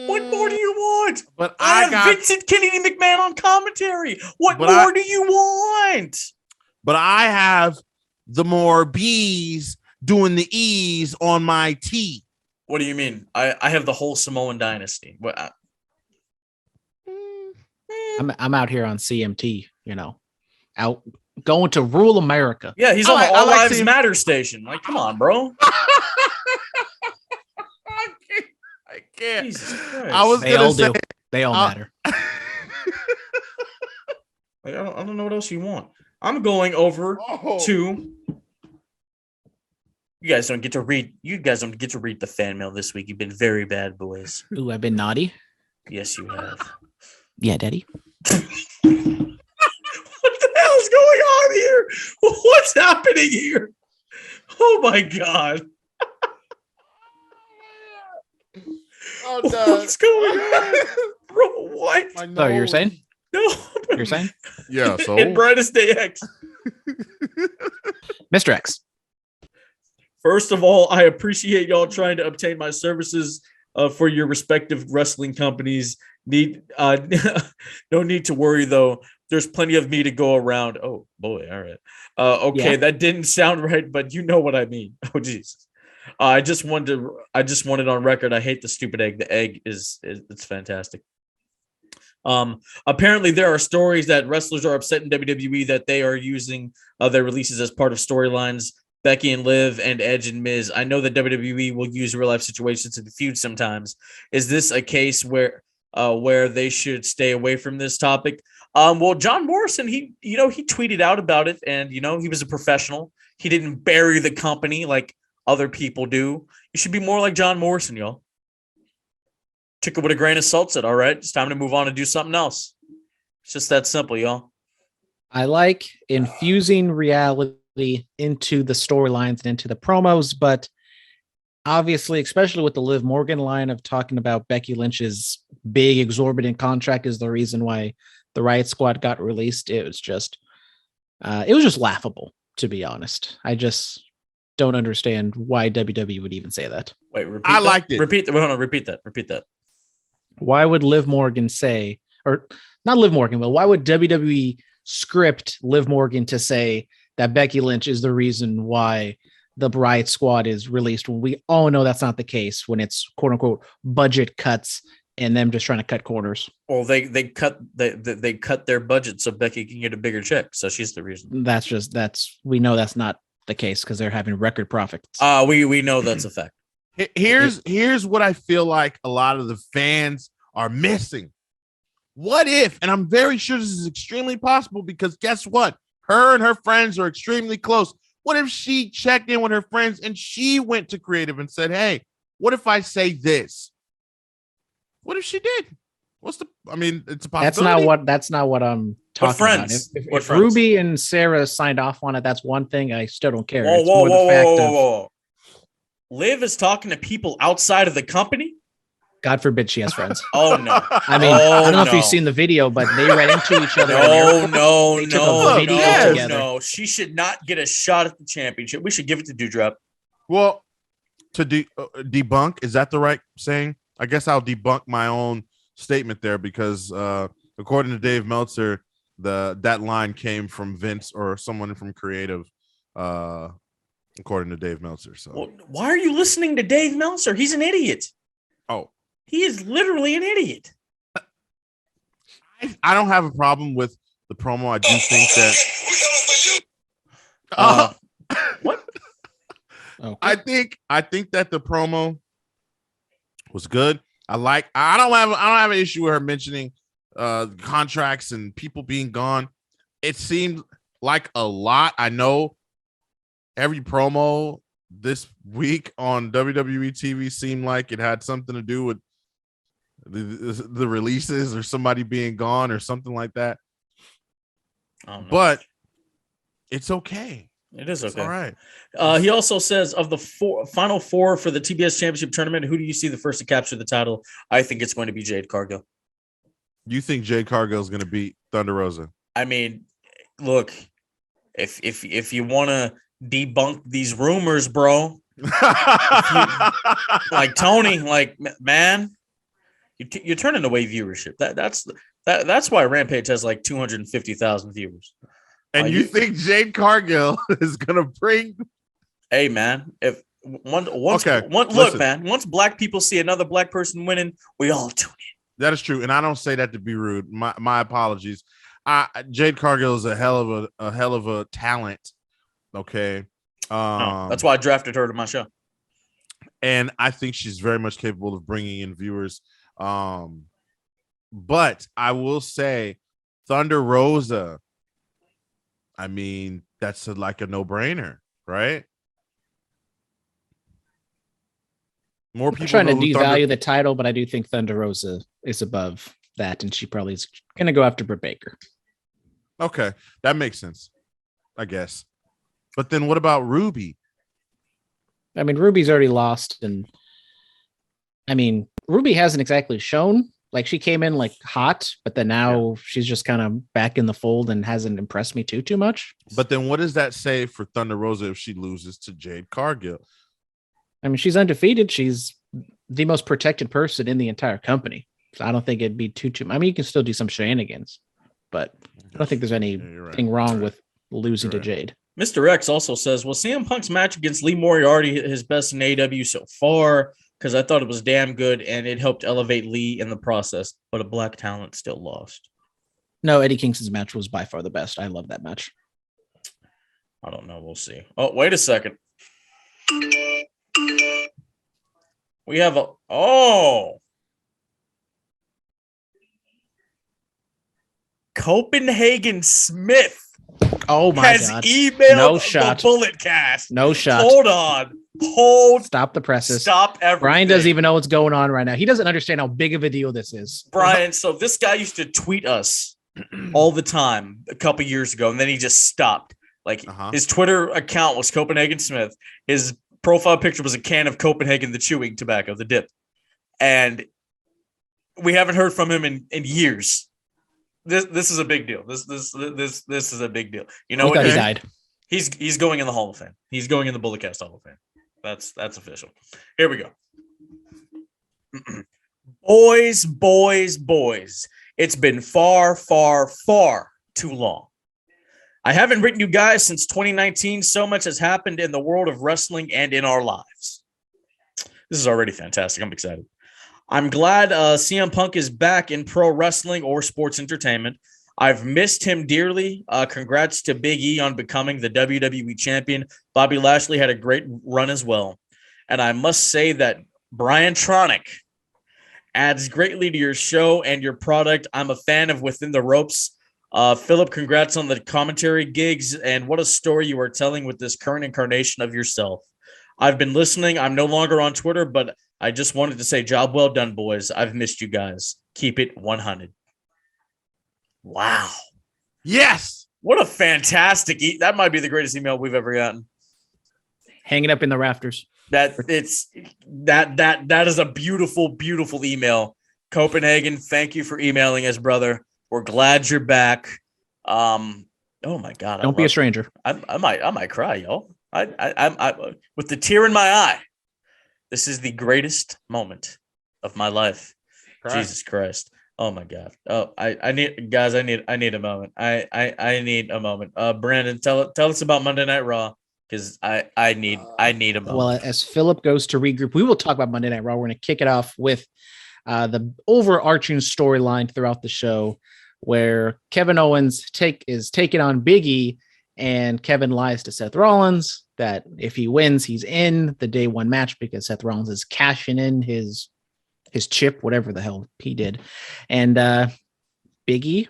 Speaker 3: What more do you want?
Speaker 4: But
Speaker 3: I have Vincent Kennedy McMahon on commentary. What more do you want?
Speaker 4: But I have the more B's doing the E's on my T.
Speaker 3: What do you mean? I have the whole Samoan dynasty.
Speaker 5: I'm out here on CMT, out going to rule America.
Speaker 3: Yeah, he's on the All Lives Matter station. Like, come on, bro.
Speaker 4: I can't.
Speaker 3: Jesus Christ.
Speaker 5: I was going to say they all matter.
Speaker 3: I don't know what else you want. I'm going over to. You guys don't get to read the fan mail this week. You've been very bad, boys.
Speaker 5: Ooh, I've been naughty.
Speaker 3: Yes, you have.
Speaker 5: Yeah, Daddy.
Speaker 3: What the hell's going on here? What's happening here? Oh my God.
Speaker 4: Oh no.
Speaker 3: What's going on? Bro, what?
Speaker 5: Oh, you're saying?
Speaker 3: No.
Speaker 5: You're saying?
Speaker 4: Yeah, so
Speaker 3: in Brightest Day X.
Speaker 5: Mr. X.
Speaker 3: First of all, I appreciate y'all trying to obtain my services for your respective wrestling companies. No need to worry though. There's plenty of me to go around. Oh boy, all right. Okay, that didn't sound right, but you know what I mean. Oh Jesus. I just wanted on record. I hate the stupid egg. The egg it's fantastic. Apparently there are stories that wrestlers are upset in WWE that they are using their releases as part of storylines. Becky and Liv and Edge and Miz. I know that WWE will use real life situations in the feud sometimes. Is this a case where they should stay away from this topic? Well, John Morrison, he tweeted out about it, and he was a professional. He didn't bury the company like other people do. You should be more like John Morrison, y'all. Took it with a grain of salt. Said, all right, it's time to move on and do something else. It's just that simple, y'all.
Speaker 5: I like infusing reality into the storylines and into the promos, but obviously, especially with the Liv Morgan line of talking about Becky Lynch's big exorbitant contract is the reason why the Riot Squad got released. It was just laughable, to be honest. I just don't understand why WWE would even say that.
Speaker 3: Wait, repeat
Speaker 4: I
Speaker 3: that?
Speaker 4: liked it.
Speaker 3: Repeat that.
Speaker 5: Why would Liv Morgan say, or not Liv Morgan, but why would WWE script Liv Morgan to say that Becky Lynch is the reason why the Riot Squad is released when we all know that's not the case, when it's quote unquote budget cuts and them just trying to cut corners? Well,
Speaker 3: they cut their budget so Becky can get a bigger check. So she's the reason.
Speaker 5: We know that's not the case because they're having record profits.
Speaker 3: We know that's a fact.
Speaker 4: Here's what I feel like a lot of the fans are missing. What if, and I'm very sure this is extremely possible because guess what? Her and her friends are extremely close. What if she checked in with her friends and she went to creative and said, hey, what if I say this? What if she did? It's a possibility.
Speaker 5: That's not what I'm talking about. If Ruby and Sarah signed off on it, that's one thing. I still don't care.
Speaker 3: Whoa. Liv is talking to people outside of the company.
Speaker 5: God forbid she has friends.
Speaker 3: Oh no!
Speaker 5: I mean, I don't know if you've seen the video, but they ran into each other.
Speaker 3: No. She should not get a shot at the championship. We should give it to Doudrop.
Speaker 4: Well, to debunk, is that the right saying? I guess I'll debunk my own statement there because according to Dave Meltzer, that line came from Vince or someone from creative. According to Dave Meltzer. So
Speaker 3: why are you listening to Dave Meltzer? He's an idiot.
Speaker 4: Oh,
Speaker 3: he is literally an idiot.
Speaker 4: I don't have a problem with the promo. I do think that.
Speaker 3: What?
Speaker 5: Okay.
Speaker 4: I think that the promo was good. I don't have an issue with her mentioning contracts and people being gone. It seemed like a lot. I know every promo this week on WWE TV seemed like it had something to do with the releases or somebody being gone or something like that. But it's okay.
Speaker 3: It is okay.
Speaker 4: It's all right.
Speaker 3: He also says of the final four for the TBS Championship Tournament, who do you see the first to capture the title? I think it's going to be Jade Cargill.
Speaker 4: You think Jade Cargill is going to beat Thunder Rosa? I
Speaker 3: mean, look, if you want to debunk these rumors, bro. Like Tony, like man, you're turning away viewership. That's why Rampage has like 250,000 viewers.
Speaker 4: And you think Jade Cargill is gonna bring? Hey
Speaker 3: man, if once black people see another black person winning, we all tune in.
Speaker 4: That is true, and I don't say that to be rude. My apologies. Jade Cargill is a hell of a talent. Okay.
Speaker 3: That's why I drafted her to my show.
Speaker 4: And I think she's very much capable of bringing in viewers. But I will say Thunder Rosa, I mean, that's like a no-brainer, right? More people
Speaker 5: trying to devalue the title, but I do think Thunder Rosa is above that, and she probably is going to go after Britt Baker.
Speaker 4: Okay, that makes sense, I guess. But then what about Ruby?
Speaker 5: I mean, Ruby's already lost, and I mean, Ruby hasn't exactly shown Like she came in like hot, but then now she's just kind of back in the fold and hasn't impressed me too much.
Speaker 4: But then what does that say for Thunder Rosa if she loses to Jade Cargill?
Speaker 5: I mean, she's undefeated. She's the most protected person in the entire company. So I don't think it'd be too. I mean, you can still do some shenanigans, but I don't think there's anything wrong with losing to Jade.
Speaker 3: Mr. X also says, "Was CM Punk's match against Lee Moriarty his best in AEW so far? Because I thought it was damn good and it helped elevate Lee in the process, but a black talent still lost."
Speaker 5: No, Eddie Kingston's match was by far the best. I love that match.
Speaker 3: I don't know. We'll see. Oh, wait a second. We have Copenhagen Smith.
Speaker 5: Oh my
Speaker 3: has
Speaker 5: God.
Speaker 3: Emailed the Bullet Cast.
Speaker 5: No shot.
Speaker 3: Hold on.
Speaker 5: Stop the presses.
Speaker 3: Stop everything.
Speaker 5: Brian doesn't even know what's going on right now. He doesn't understand how big of a deal this is.
Speaker 3: Brian, so this guy used to tweet us all the time a couple years ago, and then he just stopped. Like his Twitter account was Copenhagen Smith. His profile picture was a can of Copenhagen, the chewing tobacco, the dip. And we haven't heard from him in years. This is a big deal. This is a big deal. You know what?
Speaker 5: He died.
Speaker 3: He's going in the Hall of Fame. He's going in the Bulletcast Hall of Fame. That's official. Here we go. Boys. It's been far too long. I haven't written you guys since 2019. So much has happened in the world of wrestling and in our lives. This is already fantastic. I'm excited. I'm glad CM Punk is back in pro wrestling or sports entertainment. I've missed him dearly. Congrats to Big E on becoming the WWE champion. Bobby Lashley had a great run as well. And I must say that Brian Tronick adds greatly to your show and your product. I'm a fan of Within the Ropes. Phillip, congrats on the commentary gigs. And what a story you are telling with this current incarnation of yourself. I've been listening. I'm no longer on Twitter, but I just wanted to say job well done, boys. I've missed you guys. Keep it 100. Wow.
Speaker 4: Yes.
Speaker 3: What a fantastic that might be the greatest email we've ever gotten.
Speaker 5: Hanging up in the rafters.
Speaker 3: That is a beautiful email. Copenhagen, thank you for emailing us, brother. We're glad you're back. Oh my God.
Speaker 5: Don't be a stranger.
Speaker 3: I might cry, y'all. I with the tear in my eye. This is the greatest moment of my life. Cry. Jesus Christ. Oh my God. Oh, I need a moment. I need a moment. Brandon, tell us about Monday Night Raw because I need a moment.
Speaker 5: Well, as Phillip goes to regroup, we will talk about Monday Night Raw. We're going to kick it off with the overarching storyline throughout the show, where Kevin Owens is taking on Big E, and Kevin lies to Seth Rollins that if he wins, he's in the day one match because Seth Rollins is cashing in his chip, whatever the hell he did. And Big E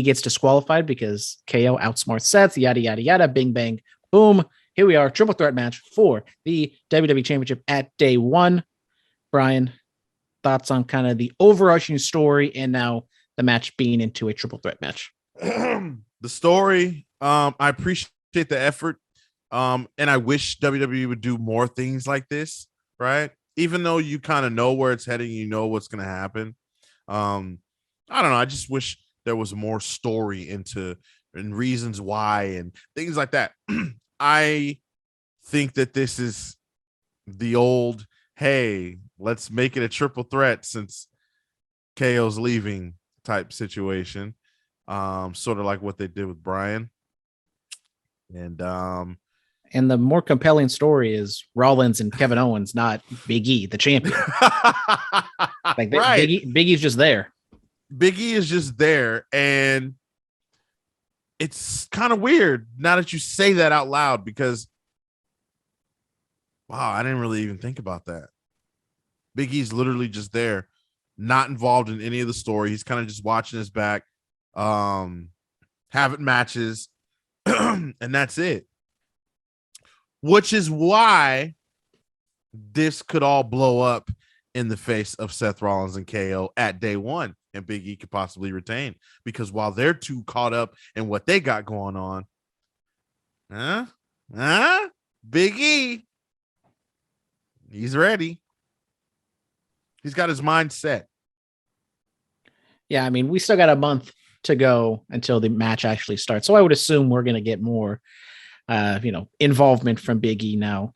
Speaker 5: gets disqualified because KO outsmarts Seth, yada, yada, yada, bing, bang, boom. Here we are, triple threat match for the WWE Championship at day one. Brian, thoughts on kind of the overarching story and now the match being into a triple threat match?
Speaker 4: The story, I appreciate the effort. And I wish WWE would do more things like this, right? Even though you kind of know where it's heading, you know what's going to happen. I don't know. I just wish there was more story and reasons why and things like that. I think that this is the old, hey, let's make it a triple threat since KO's leaving type situation. Sort of like what they did with Brian.
Speaker 5: And the more compelling story is Rollins and Kevin Owens, not Big E, the champion. Like right. Big E's just there.
Speaker 4: Big E is just there, and it's kind of weird now that you say that out loud because, wow, I didn't really even think about that. Big E's literally just there, not involved in any of the story. He's kind of just watching his back, having matches, and that's it. Which is why this could all blow up in the face of Seth Rollins and KO at day one, and Big E could possibly retain. Because while they're too caught up in what they got going on, Big E, he's ready. He's got his mind set.
Speaker 5: Yeah, I mean, we still got a month to go until the match actually starts. So I would assume we're going to get more, involvement from Big E now.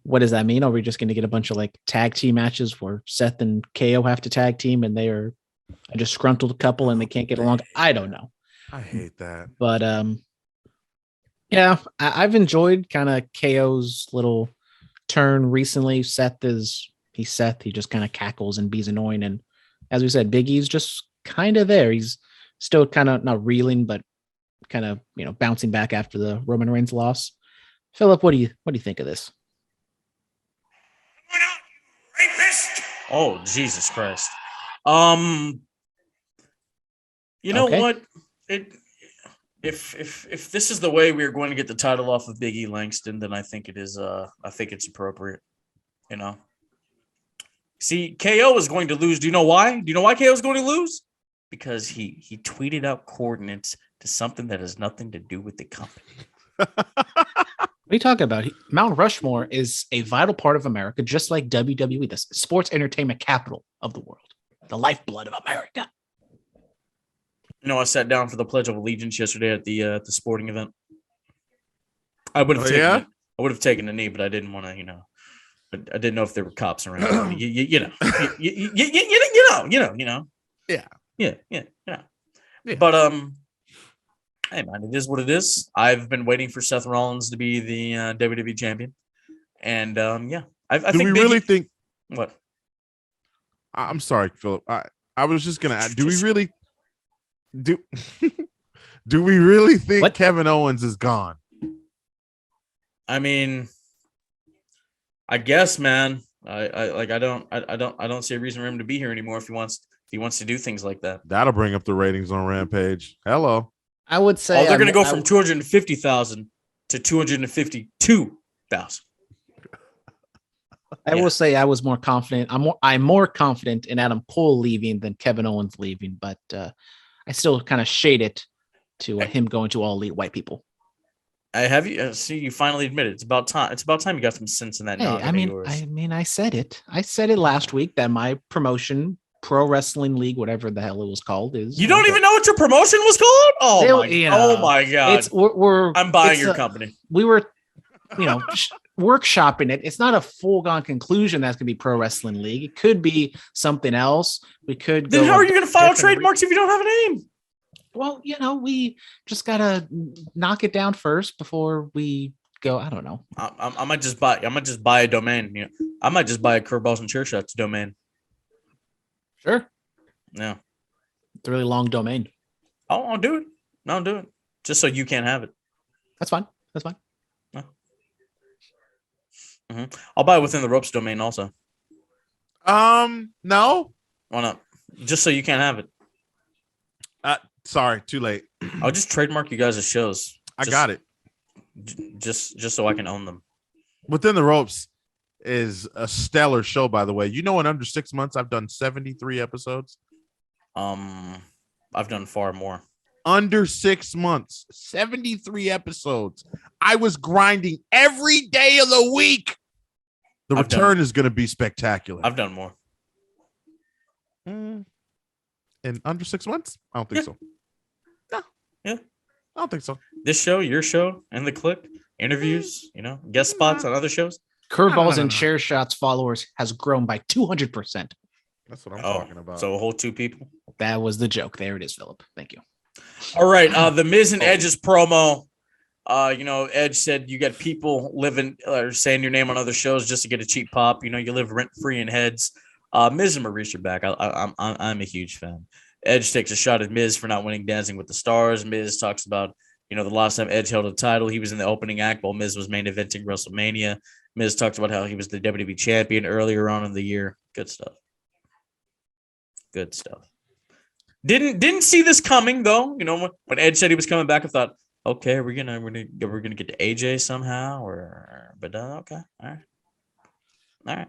Speaker 5: What does that mean? Are we just going to get a bunch of like tag team matches where Seth and KO have to tag team and they are a disgruntled couple and they can't get along? I don't know.
Speaker 4: I hate that.
Speaker 5: But yeah, I've enjoyed kind of KO's little turn recently. He's Seth. He just kind of cackles and be's annoying. And as we said, Big E's just kind of there. He's still kind of not reeling, but kind of bouncing back after the Roman Reigns loss. Phillip, what do you think of this?
Speaker 3: Oh, Jesus Christ. You know what? If this is the way we are going to get the title off of Big E Langston, then I think it is. I think it's appropriate. See, KO is going to lose. Do you know why? Do you know why KO is going to lose? Because he tweeted out coordinates to something that has nothing to do with the company.
Speaker 5: What are you talking about? Mount Rushmore is a vital part of America, just like WWE, the sports entertainment capital of the world, the lifeblood of America.
Speaker 3: I sat down for the Pledge of Allegiance yesterday at the sporting event. I would have taken a knee, but I didn't want to, I didn't know if there were cops around. Yeah. But hey man, it is what it is. I've been waiting for Seth Rollins to be the WWE champion, and I think.
Speaker 4: Do we really think?
Speaker 3: What?
Speaker 4: I'm sorry, Phillip. I was just gonna add. Do we really? Do we really think Kevin Owens is gone?
Speaker 3: I mean, I guess, man. I don't see a reason for him to be here anymore if he wants to do things like that.
Speaker 4: That'll bring up the ratings on Rampage. Hello.
Speaker 5: I would say
Speaker 3: they're going to go from 250,000 to 252,000.
Speaker 5: I will say I was more confident. I'm more confident in Adam Cole leaving than Kevin Owens leaving, but I still kind of shade it to him going to All Elite white people.
Speaker 3: I have you see. You finally admit it. It's about time. It's about time you got some sense in that.
Speaker 5: Hey, I mean, I said it. I said it last week that my promotion, Pro Wrestling League, whatever the hell it was called, is.
Speaker 3: You don't even know what your promotion was called? Oh my god! I'm buying your company.
Speaker 5: We were, workshopping it. It's not a foregone conclusion that's going to be Pro Wrestling League. It could be something else. We could.
Speaker 3: Then how are you going to file trademarks if you don't have a name?
Speaker 5: Well, we just gotta knock it down first before we go. I don't know.
Speaker 3: I might just buy a domain. I might just buy a Curveballs and Chair Shots domain.
Speaker 5: Sure.
Speaker 3: Yeah.
Speaker 5: It's a really long domain.
Speaker 3: Oh, I'll do it. No, I'll do it. Just so you can't have it.
Speaker 5: That's fine.
Speaker 3: No. Mm-hmm. I'll buy Within the Ropes domain also.
Speaker 4: No.
Speaker 3: Why not? Just so you can't have it.
Speaker 4: Sorry, too late.
Speaker 3: I'll just trademark you guys' shows.
Speaker 4: I got it.
Speaker 3: Just so I can own them.
Speaker 4: Within the Ropes is a stellar show, by the way. In under 6 months, I've done 73 episodes.
Speaker 3: I've done far more.
Speaker 4: Under 6 months, 73 episodes. I was grinding every day of the week. The return is going to be spectacular.
Speaker 3: I've done more.
Speaker 4: In under 6 months? I don't think so. No.
Speaker 3: Yeah.
Speaker 4: I don't think so.
Speaker 3: This show, your show, and the Click, interviews, guest spots on other shows.
Speaker 5: Curveballs and Chair Shots followers has grown by 200%.
Speaker 4: That's what I'm talking about.
Speaker 3: So a whole 2 people.
Speaker 5: That was the joke. There it is, Phillip. Thank you.
Speaker 3: All right. The Miz and Edge's promo. Edge said you get people living or saying your name on other shows just to get a cheap pop. You live rent free in heads. Miz and Maurice are back. I'm a huge fan. Edge takes a shot at Miz for not winning Dancing with the Stars. Miz talks about, the last time Edge held a title, he was in the opening act while Miz was main eventing WrestleMania. Miz talks about how he was the WWE champion earlier on in the year. Good stuff. Didn't see this coming though. When Edge said he was coming back, I thought, okay, we're gonna get to AJ somehow, but okay, all right.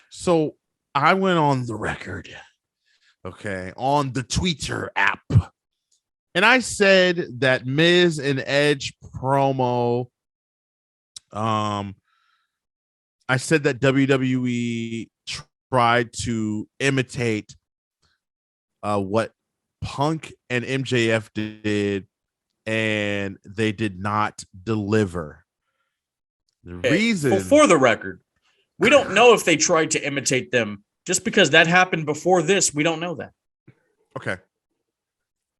Speaker 4: So I went on the record, okay, on the Twitter app, and I said that Miz and Edge promo. I said that WWE tried to imitate what Punk and MJF did, and they did not deliver. The reason,
Speaker 3: for the record, we don't know if they tried to imitate them. Just because that happened before this, we don't know that.
Speaker 4: Okay.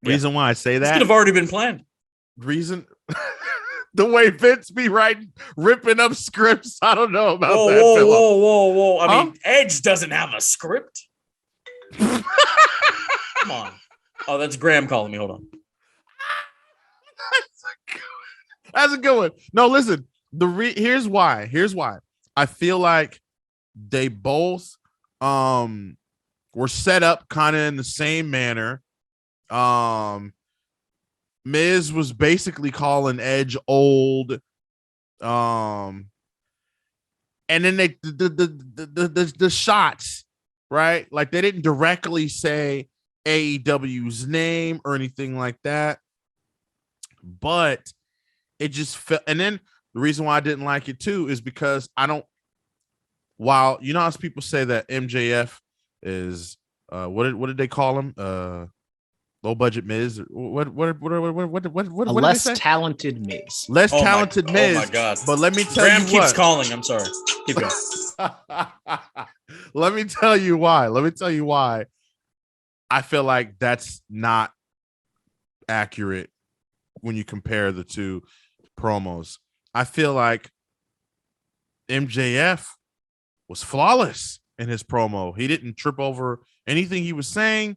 Speaker 4: Reason why I say
Speaker 3: This
Speaker 4: that
Speaker 3: could have already been planned.
Speaker 4: reason the way Vince be ripping up scripts. I don't know about that.
Speaker 3: Whoa. I mean, Edge doesn't have a script. Come on. Oh, that's Graham calling me. Hold on.
Speaker 4: That's a good one. No, listen. Here's why. I feel like they both were set up kind of in the same manner. Miz was basically calling Edge old. And then the shots, right? Like they didn't directly say AEW's name or anything like that. But it just felt, and then the reason why I didn't like it too is because while you know how people say that MJF is what did they call him? Low budget Miz. What
Speaker 5: less talented Miz.
Speaker 4: Less talented Miz.
Speaker 3: Oh my god.
Speaker 4: But let me tell
Speaker 3: Graham
Speaker 4: you
Speaker 3: keeps calling. I'm sorry. Keep going.
Speaker 4: Let me tell you why. I feel like that's not accurate when you compare the two promos. I feel like MJF was flawless in his promo. He didn't trip over anything he was saying.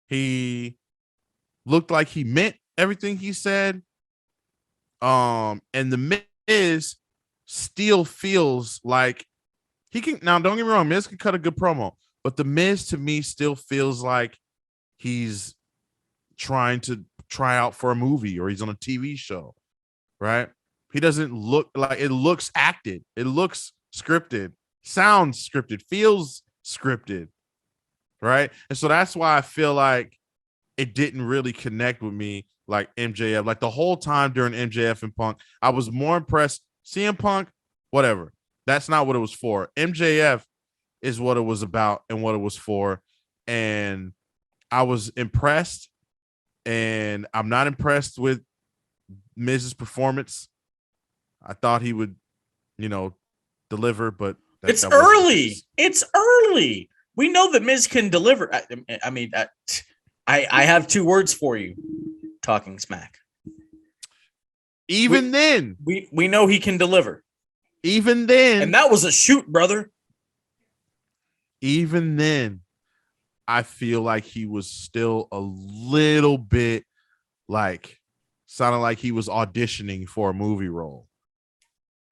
Speaker 4: He looked like he meant everything he said. And the Miz still feels like he can. Now, don't get me wrong, Miz can cut a good promo, but the Miz to me still feels like he's trying to try out for a movie or he's on a TV show, right? He doesn't look like it. Looks acted. It looks scripted, sounds scripted, feels scripted, right? And so that's why I feel like it didn't really connect with me like MJF. Like the whole time during MJF and Punk, I was more impressed. CM Punk, whatever. That's not what it was for. MJF is what it was about and what it was for. And I was impressed. And I'm not impressed with Miz's performance. I thought he would, deliver, but
Speaker 3: it's early. It's early. We know that Miz can deliver. I mean, I have two words for you. Talking smack.
Speaker 4: Then,
Speaker 3: we know he can deliver.
Speaker 4: Even then,
Speaker 3: and that was a shoot, brother.
Speaker 4: Even then, I feel like he was still a little bit sounded like he was auditioning for a movie role.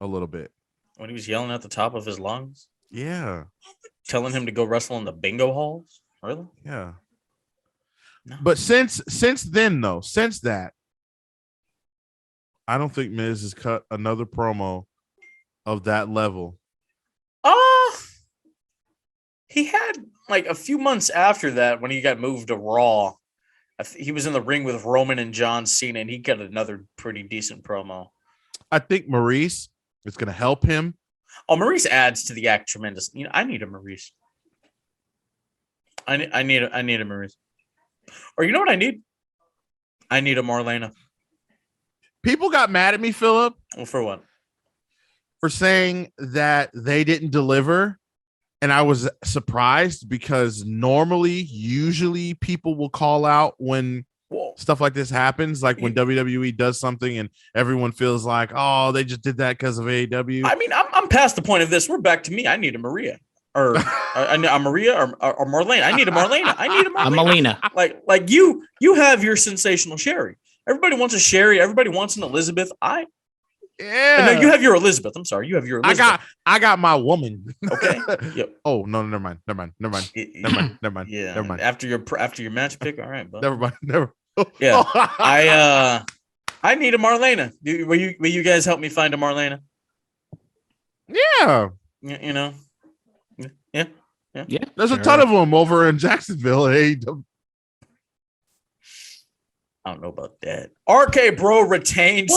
Speaker 4: A little bit.
Speaker 3: When he was yelling at the top of his lungs?
Speaker 4: Yeah.
Speaker 3: Telling him to go wrestle in the bingo halls? Really?
Speaker 4: Yeah.
Speaker 3: No.
Speaker 4: But since that, I don't think Miz has cut another promo of that level.
Speaker 3: He had a few months after that when he got moved to Raw. He was in the ring with Roman and John Cena, and he got another pretty decent promo. I
Speaker 4: think Maurice is going to help him.
Speaker 3: Oh, Maurice adds to the act tremendous. I need a Maurice. I need a Maurice. Or you know what I need? I need a Marlena.
Speaker 4: People got mad at me, Phillip.
Speaker 3: Well, for what?
Speaker 4: For saying that they didn't deliver. And I was surprised because usually people will call out when stuff like this happens, like when WWE does something and everyone feels like, oh, they just did that because of AEW.
Speaker 3: I mean, I'm past the point of this. We're back to me. I need a Maria or a Maria or Marlena. I need a Marlena. I need a Marlena.
Speaker 5: A Melina.
Speaker 3: Like you have your sensational Sherry. Everybody wants a Sherry. Everybody wants an Elizabeth.
Speaker 4: Yeah.
Speaker 3: No, you have your Elizabeth. I'm sorry. You have your Elizabeth.
Speaker 4: I got my woman.
Speaker 3: Okay. Yep.
Speaker 4: Oh, no, never mind. Yeah. Never mind.
Speaker 3: After your match pick. All right, bud.
Speaker 4: Never mind.
Speaker 3: Yeah. I need a Marlena. Will you guys help me find a Marlena?
Speaker 4: Yeah.
Speaker 3: Yeah.
Speaker 4: There's a ton of them over in Jacksonville.
Speaker 3: I don't know about that. RK Bro retains.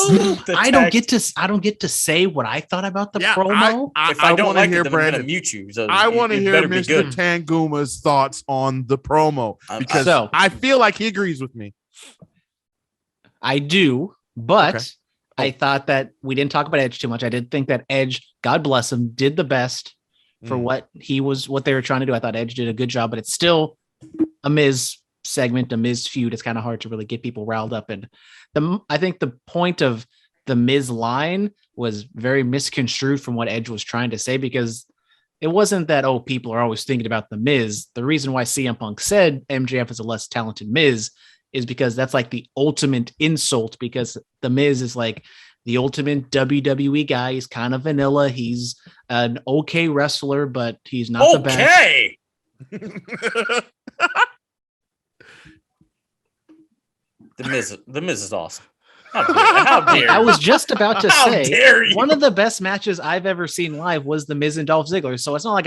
Speaker 5: I don't get to say what I thought about the promo.
Speaker 3: If I don't like
Speaker 4: hear
Speaker 3: it, then I'm
Speaker 4: Brandon.
Speaker 3: gonna mute you. So
Speaker 4: I want to hear Mr.
Speaker 3: Good.
Speaker 4: Tanguma's thoughts on the promo because I feel like he agrees with me.
Speaker 5: I do, but I thought that we didn't talk about Edge too much. I did think that Edge, God bless him, did the best for what they were trying to do. I thought Edge did a good job, but it's still a Miz segment, a Miz feud. It's kind of hard to really get people riled up. And I think the point of the Miz line was very misconstrued from what Edge was trying to say, because it wasn't that, people are always thinking about the Miz. The reason why CM Punk said MJF is a less talented Miz is because that's like the ultimate insult, because the Miz is like the ultimate WWE guy. He's kind of vanilla. He's an okay wrestler, but he's not the best.
Speaker 3: Okay. The Miz is awesome. How dare
Speaker 5: I was just about to
Speaker 3: How
Speaker 5: say
Speaker 3: dare you?
Speaker 5: one of the best matches I've ever seen live was the Miz and Dolph Ziggler. So it's not like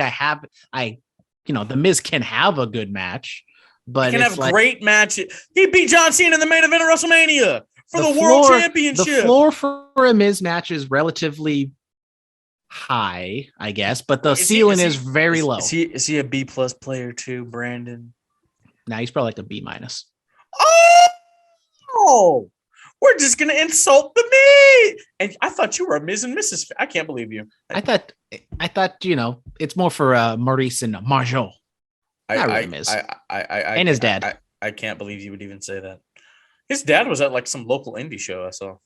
Speaker 5: the Miz can have a good match, but
Speaker 3: he can have great matches. He beat John Cena in the main event of WrestleMania for the World Championship.
Speaker 5: The floor for a Miz match is relatively high, I guess, but the ceiling is very low.
Speaker 3: Is he a B+ player too, Brandon?
Speaker 5: Nah, he's probably like a B-.
Speaker 3: Oh, we're just gonna insult the Miz. And I thought you were a Miz and Mrs. I can't believe you.
Speaker 5: I thought it's more for Maurice and Marjo. Not really Miz. And his dad.
Speaker 3: I can't believe you would even say that. His dad was at like some local indie show I saw.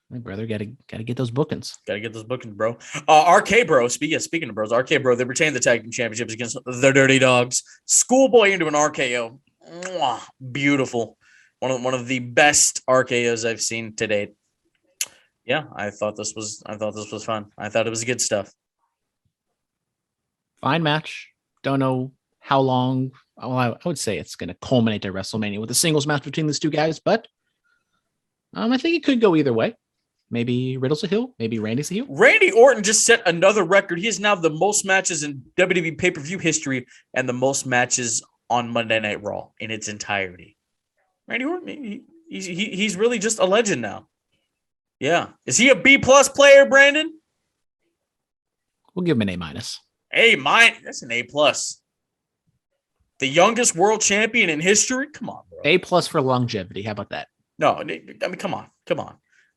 Speaker 5: My brother, gotta get those bookings.
Speaker 3: Gotta get those bookings, bro. RK Bro. Speaking of bros, RK Bro, they retained the tag team championships against the Dirty Dogs. Schoolboy into an RKO. Mwah, beautiful. One of the best RKOs I've seen to date. Yeah, I thought this was fun. I thought it was good stuff.
Speaker 5: Fine match. Don't know how long. Well, I would say it's going to culminate at WrestleMania with a singles match between these two guys, but I think it could go either way. Maybe Riddle's a heel. Maybe Randy's a heel.
Speaker 3: Randy Orton just set another record. He is now the most matches in WWE pay-per-view history and the most matches on Monday Night Raw in its entirety. Randy Orton, he's really just a legend now. Yeah. Is he a B+ player, Brandon?
Speaker 5: We'll give him an A-.
Speaker 3: A-. That's an A+. The youngest world champion in history? Come on, bro.
Speaker 5: A+ for longevity. How about that?
Speaker 3: No, I mean, come on.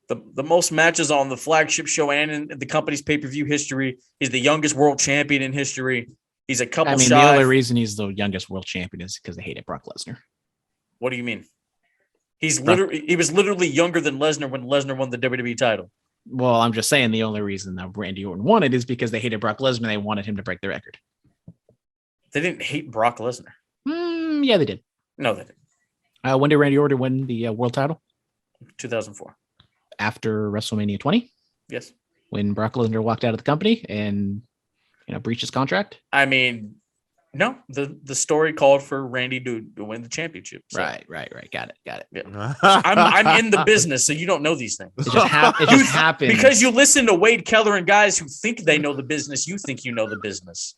Speaker 3: The most matches on the flagship show and in the company's pay-per-view history. He's the youngest world champion in history. He's a couple shy.
Speaker 5: The only reason he's the youngest world champion is because they hated Brock Lesnar.
Speaker 3: What do you mean? He was literally younger than Lesnar when Lesnar won the WWE title.
Speaker 5: Well, I'm just saying the only reason that Randy Orton won it is because they hated Brock Lesnar. They wanted him to break the record.
Speaker 3: They didn't hate Brock Lesnar.
Speaker 5: Yeah, they did.
Speaker 3: No, they didn't.
Speaker 5: When did Randy Orton win the world title?
Speaker 3: 2004.
Speaker 5: After WrestleMania 20?
Speaker 3: Yes.
Speaker 5: When Brock Lesnar walked out of the company and breached his contract?
Speaker 3: I mean, no. The story called for Randy to win the championship. So.
Speaker 5: Right. Got it.
Speaker 3: Yeah. I'm in the business, so you don't know these things.
Speaker 5: It just happened.
Speaker 3: Because you listen to Wade Keller and guys who think they know the business. You think you know the business.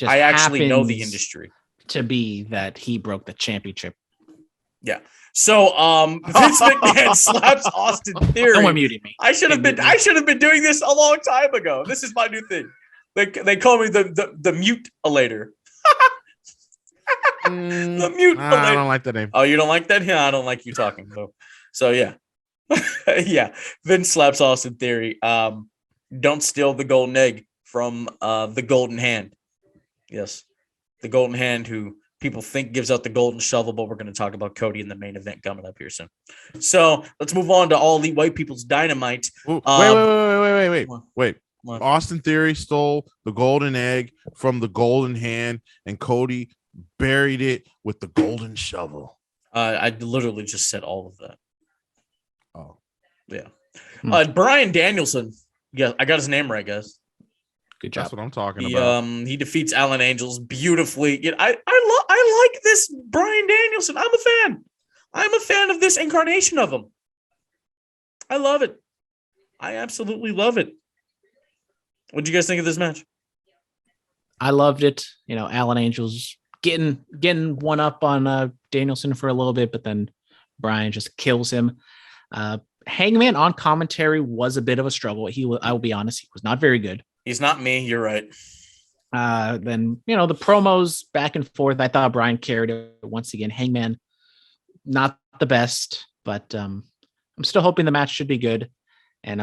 Speaker 3: I actually know the industry.
Speaker 5: To be that he broke the championship.
Speaker 3: Yeah. So Vince McMahon slaps Austin Theory.
Speaker 5: Someone muted me.
Speaker 3: I should have been doing this a long time ago. This is my new thing. They call me the mute-alator. The mute.
Speaker 4: I don't like that name.
Speaker 3: Oh, you don't like that? Yeah, I don't like you talking. So yeah. Yeah. Vince slaps Austin Theory. Don't steal the golden egg from the golden hand. Yes. The golden hand who people think gives out the golden shovel, but we're going to talk about Cody in the main event coming up here soon. So let's move on to All Elite White People's Dynamite.
Speaker 4: Wait.
Speaker 3: What?
Speaker 4: Austin Theory stole the golden egg from the golden hand, and Cody buried it with the golden shovel.
Speaker 3: I literally just said all of that.
Speaker 4: Oh,
Speaker 3: yeah. Bryan Danielson. Yeah, I got his name right, guys.
Speaker 5: Good job.
Speaker 4: That's what I'm talking about.
Speaker 3: He defeats Alan Angels beautifully. I like this Bryan Danielson. I'm a fan. I'm a fan of this incarnation of him. I love it. I absolutely love it. What do you guys think of this match?
Speaker 5: I loved it. Alan Angels getting one up on Danielson for a little bit, but then Brian just kills him. Hangman on commentary was a bit of a struggle. I will be honest, he was not very good.
Speaker 3: He's not me. You're right.
Speaker 5: Then, the promos back and forth, I thought Brian carried it once again. Hangman, not the best, but I'm still hoping the match should be good. And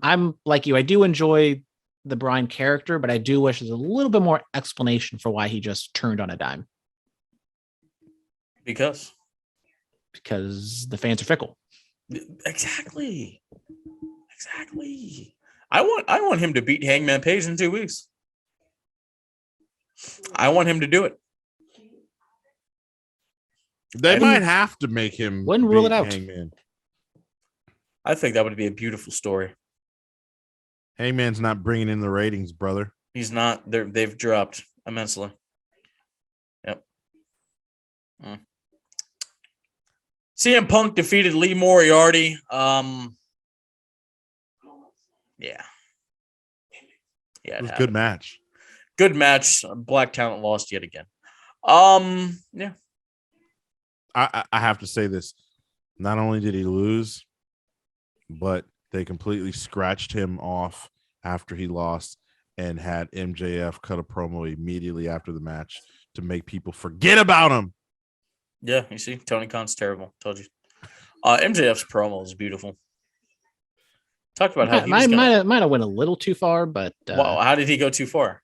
Speaker 5: I'm like you. I do enjoy the Brian character, but I do wish there's a little bit more explanation for why he just turned on a dime. Because the fans are fickle.
Speaker 3: Exactly. I want him to beat Hangman Page in 2 weeks. I want him to do it.
Speaker 4: They might have to make him.
Speaker 5: Wouldn't rule it out.
Speaker 4: Hangman.
Speaker 3: I think that would be a beautiful story.
Speaker 4: Hangman's not bringing in the ratings, brother.
Speaker 3: He's not. They've dropped immensely. Yep. CM Punk defeated Lee Moriarty. Yeah.
Speaker 4: It was a good match.
Speaker 3: Good match. Black Talent lost yet again. Yeah.
Speaker 4: I have to say this. Not only did he lose, but they completely scratched him off after he lost and had MJF cut a promo immediately after the match to make people forget about him.
Speaker 3: Yeah, you see, Tony Khan's terrible. Told you. MJF's promo is beautiful. Talked about how he
Speaker 5: might have went a little too far, but
Speaker 3: how did he go too far?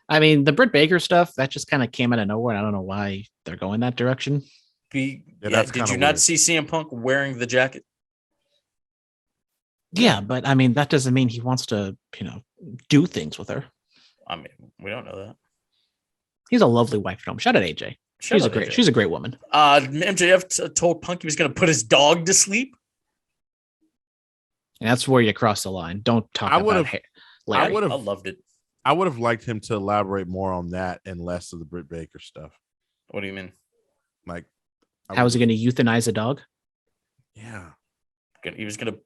Speaker 5: I mean, the Britt Baker stuff that just kind of came out of nowhere. And I don't know why they're going that direction.
Speaker 3: Did you not see CM Punk wearing the jacket?
Speaker 5: Yeah, but I mean, that doesn't mean he wants to, do things with her.
Speaker 3: I mean, we don't know that.
Speaker 5: He's a lovely wife at home. Shout out AJ. She's a great woman.
Speaker 3: MJF told Punk he was going to put his dog to sleep.
Speaker 5: And that's where you cross the line. Don't talk about Larry.
Speaker 3: I loved it.
Speaker 4: I would have liked him to elaborate more on that and less of the Britt Baker stuff.
Speaker 3: What do you mean?
Speaker 4: Like,
Speaker 5: how is he going to euthanize a dog?
Speaker 4: Yeah.
Speaker 3: He was going to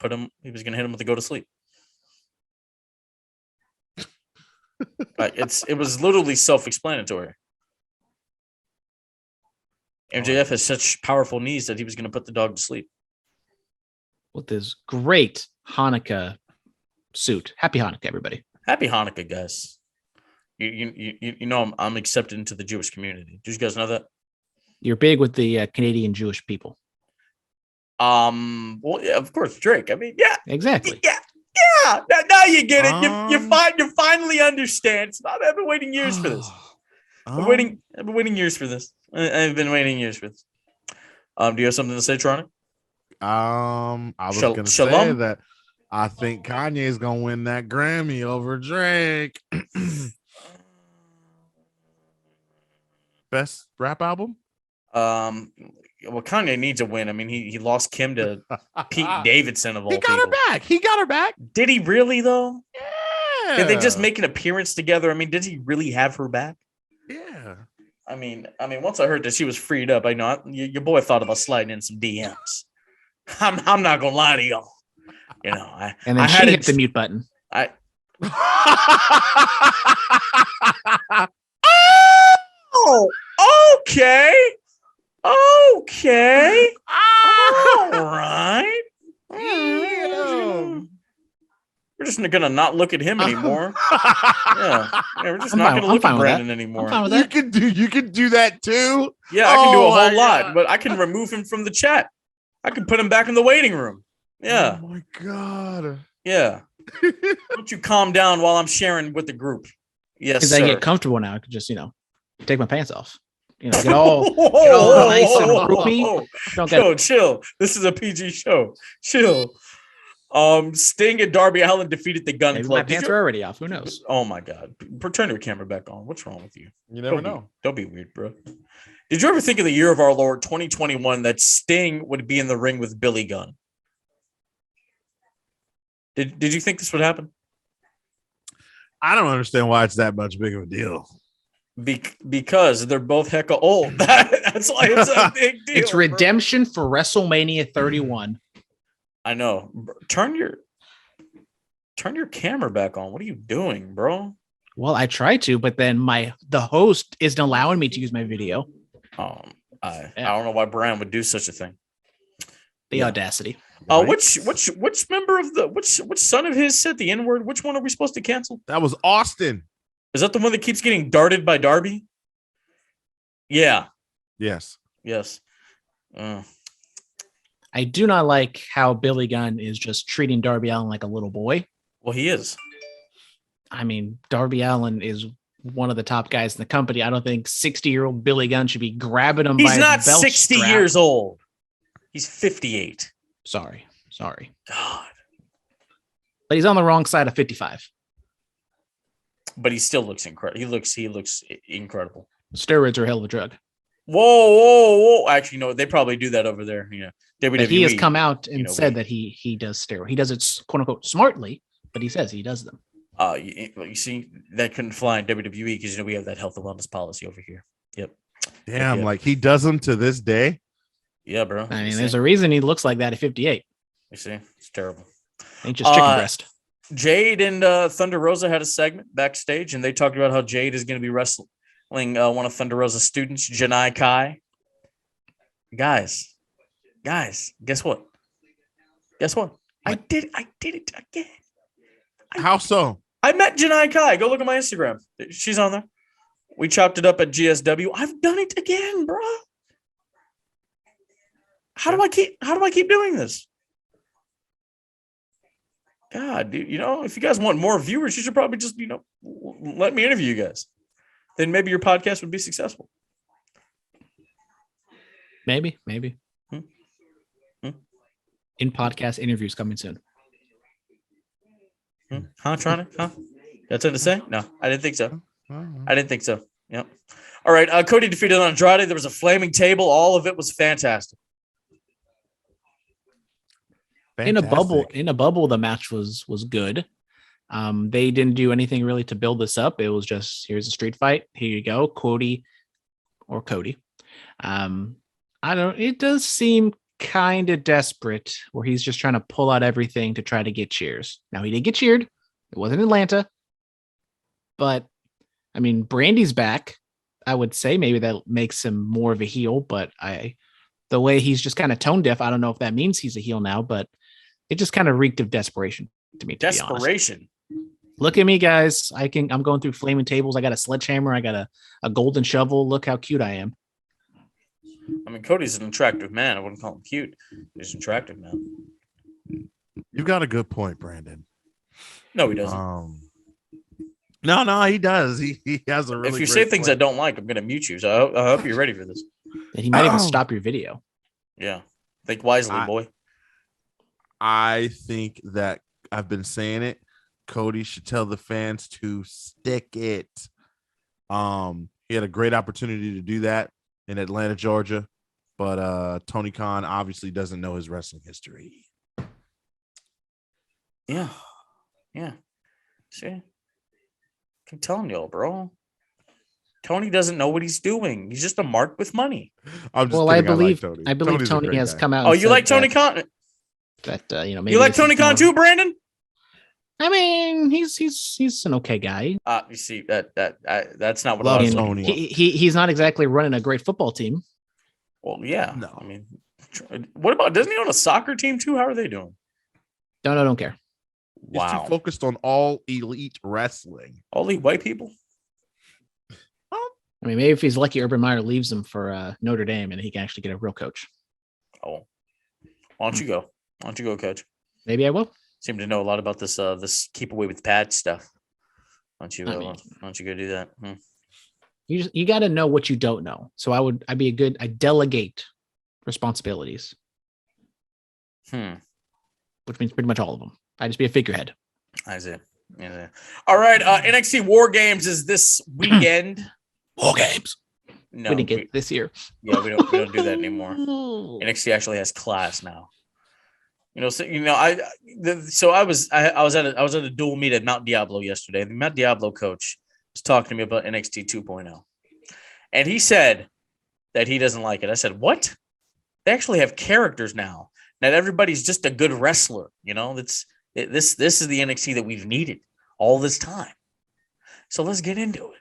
Speaker 3: hit him with the go to sleep. It was literally self-explanatory. MJF has such powerful knees that he was going to put the dog to sleep.
Speaker 5: With this great Hanukkah suit. Happy Hanukkah, everybody.
Speaker 3: Happy Hanukkah, guys. You know I'm accepted into the Jewish community. Do you guys know that?
Speaker 5: You're big with the Canadian Jewish people.
Speaker 3: Well, yeah, of course, Drake. I mean, yeah.
Speaker 5: Exactly.
Speaker 3: Yeah. Now you get it. You finally understand. I've been waiting years for this. I've been waiting years for this. I've been waiting years for this. Do you have something to say, Tronic?
Speaker 4: I was going to say that I think Kanye is going to win that Grammy over Drake. Best rap album?
Speaker 3: Well, Kanye needs a win. I mean, he lost Kim to Pete Davidson of all people.
Speaker 4: He got her back.
Speaker 3: Did he really, though?
Speaker 4: Yeah.
Speaker 3: Did they just make an appearance together? I mean, did he really have her back?
Speaker 4: Yeah.
Speaker 3: I mean, once I heard that she was freed up, I know your boy thought about sliding in some DMs. I'm not gonna lie to y'all.
Speaker 5: And then she hit the mute button.
Speaker 3: Oh, okay. All right. We're just gonna not look at him anymore. Yeah, we're just not gonna look at Brandon anymore.
Speaker 4: You can do that too.
Speaker 3: Yeah, I can do a whole lot, but I can remove him from the chat. I can put him back in the waiting room. Yeah.
Speaker 4: Oh my God.
Speaker 3: Yeah. Don't you calm down while I'm sharing with the group. Yes,
Speaker 5: because I get comfortable now. I could just, take my pants off. Get all nice and roomy.
Speaker 3: Chill. This is a PG show. Chill. Sting and Darby Allin defeated the Gun Club.
Speaker 5: My pants are already off. Who knows?
Speaker 3: Oh my God. Turn your camera back on. What's wrong with you?
Speaker 4: You never know.
Speaker 3: Don't be weird, bro. Did you ever think of the year of our Lord 2021 that Sting would be in the ring with Billy Gunn? Did you think this would happen?
Speaker 4: I don't understand why it's that much big of a deal.
Speaker 3: Because they're both hecka old. That's why it's a big deal.
Speaker 5: It's redemption for WrestleMania 31.
Speaker 3: I know. Turn your camera back on. What are you doing, bro?
Speaker 5: Well, I try to, but then the host isn't allowing me to use my video.
Speaker 3: I don't know why Brian would do such a thing.
Speaker 5: The audacity.
Speaker 4: Right?
Speaker 3: Which member of the which son of his said the N-word? Which one are we supposed to cancel?
Speaker 4: That was Austin.
Speaker 3: Is that the one that keeps getting darted by Darby? Yeah.
Speaker 4: Yes.
Speaker 5: I do not like how Billy Gunn is just treating Darby Allin like a little boy.
Speaker 3: Well, he is.
Speaker 5: I mean, Darby Allin is one of the top guys in the company. I don't think 60-year-old Billy Gunn should be grabbing him.
Speaker 3: He's
Speaker 5: by
Speaker 3: not
Speaker 5: his belt
Speaker 3: 60
Speaker 5: strap.
Speaker 3: years old. He's 58.
Speaker 5: Sorry.
Speaker 3: God.
Speaker 5: But he's on the wrong side of 55.
Speaker 3: But he still looks incredible. He looks incredible.
Speaker 5: Steroids are a hell of a drug.
Speaker 3: Whoa. Actually, no, they probably do that over there. Yeah. WWE.
Speaker 5: But he has come out and said that he does steroid. He does it, quote unquote, smartly, but he says he does them.
Speaker 3: You see, that couldn't fly in WWE because we have that health and wellness policy over here. Yep.
Speaker 4: Damn,
Speaker 3: Yep.
Speaker 4: like he does them to this day.
Speaker 3: Yeah, bro.
Speaker 5: I mean, there's a reason he looks like that at 58.
Speaker 3: You see, it's terrible.
Speaker 5: Ain't just chicken breast.
Speaker 3: Jade and Thunder Rosa had a segment backstage, and they talked about how Jade is going to be wrestling one of Thunder Rosa's students, Janai Kai. Guys, guess what? I did it again.
Speaker 4: How so?
Speaker 3: I met Janai Kai. Go look at my Instagram. She's on there. We chopped it up at GSW. I've done it again, bro. How do I keep doing this? God, dude, if you guys want more viewers, you should probably just, let me interview you guys. Then maybe your podcast would be successful.
Speaker 5: Maybe. In podcast interviews coming soon.
Speaker 3: Huh, Tronic? Huh? That's it to say? No, I didn't think so. Yep. All right. Cody defeated Andrade. There was a flaming table. All of it was fantastic.
Speaker 5: In a bubble, the match was good. They didn't do anything really to build this up. It was just, here's a street fight. Here you go, Cody. It does seem kind of desperate where he's just trying to pull out everything to try to get cheers. Now, he did get cheered. It wasn't Atlanta. But, I mean, Brandy's back. I would say maybe that makes him more of a heel, but the way he's just kind of tone deaf, I don't know if that means he's a heel now, but it just kind of reeked of desperation to me.
Speaker 3: Desperation.
Speaker 5: Look at me, guys. I'm going through flaming tables. I got a sledgehammer. I got a golden shovel. Look how cute I am.
Speaker 3: I mean, Cody's an attractive man. I wouldn't call him cute. He's an attractive man.
Speaker 4: You've got a good point, Brandon.
Speaker 3: No, he doesn't.
Speaker 4: No, he does. He has a really.
Speaker 3: If you say things I don't like, I'm going to mute you. So I hope you're ready for this.
Speaker 5: And he might even stop your video.
Speaker 3: Yeah. Think wisely, boy.
Speaker 4: I think that I've been saying it. Cody should tell the fans to stick it. He had a great opportunity to do that in Atlanta, Georgia, but Tony Khan obviously doesn't know his wrestling history.
Speaker 3: Yeah. See, I'm telling y'all, bro. Tony doesn't know what he's doing. He's just a mark with money.
Speaker 4: I'm just kidding.
Speaker 5: I believe Tony has come out.
Speaker 3: Oh, you like Tony Khan?
Speaker 5: Maybe
Speaker 3: you like Tony Khan too, Brandon?
Speaker 5: I mean, he's an okay guy.
Speaker 3: You see that's not what I was
Speaker 4: Tony.
Speaker 5: He's not exactly running a great football team.
Speaker 3: Well, yeah.
Speaker 4: No.
Speaker 3: I mean, what about, doesn't he own a soccer team too? How are they doing?
Speaker 5: Don't care.
Speaker 4: He's too focused on all elite wrestling.
Speaker 3: All elite white people?
Speaker 5: I mean, maybe if he's lucky, Urban Meyer leaves him for Notre Dame, and he can actually get a real coach.
Speaker 3: Oh, why don't you go? Why don't you go, coach?
Speaker 5: Maybe I will.
Speaker 3: Seem to know a lot about this this keep away with Pat stuff. Why don't you go do that?
Speaker 5: You got to know what you don't know. So I delegate responsibilities. Which means pretty much all of them. I just be a figurehead.
Speaker 3: I see. Yeah. All right. NXT War Games is this weekend.
Speaker 5: War Games.
Speaker 3: No,
Speaker 5: we didn't get this year.
Speaker 3: Yeah, we don't do that anymore. NXT actually has class now. I was at a dual meet at Mount Diablo yesterday. The Mount Diablo coach was talking to me about NXT 2.0, and he said that he doesn't like it. I said, "What? They actually have characters now. Not everybody's just a good wrestler. This is the NXT that we've needed all this time. So let's get into it.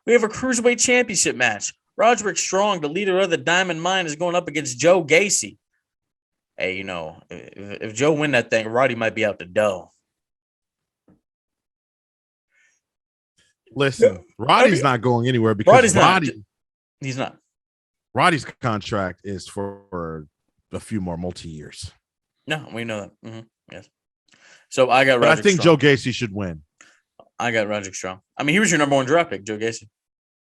Speaker 3: We have a Cruiserweight Championship match. Roderick Strong, the leader of the Diamond Mine, is going up against Joe Gacy. Hey, you know, if Joe win that thing, Roddy might be out the door.
Speaker 4: Listen, Roddy's not going anywhere because
Speaker 3: he's not.
Speaker 4: Roddy's contract is for a few more multi-years.
Speaker 3: No, we know that. Mm-hmm. Yes. So I got.
Speaker 4: But I think Joe Gacy should win.
Speaker 3: I got Roderick Strong. I mean, he was your number one draft pick, Joe Gacy.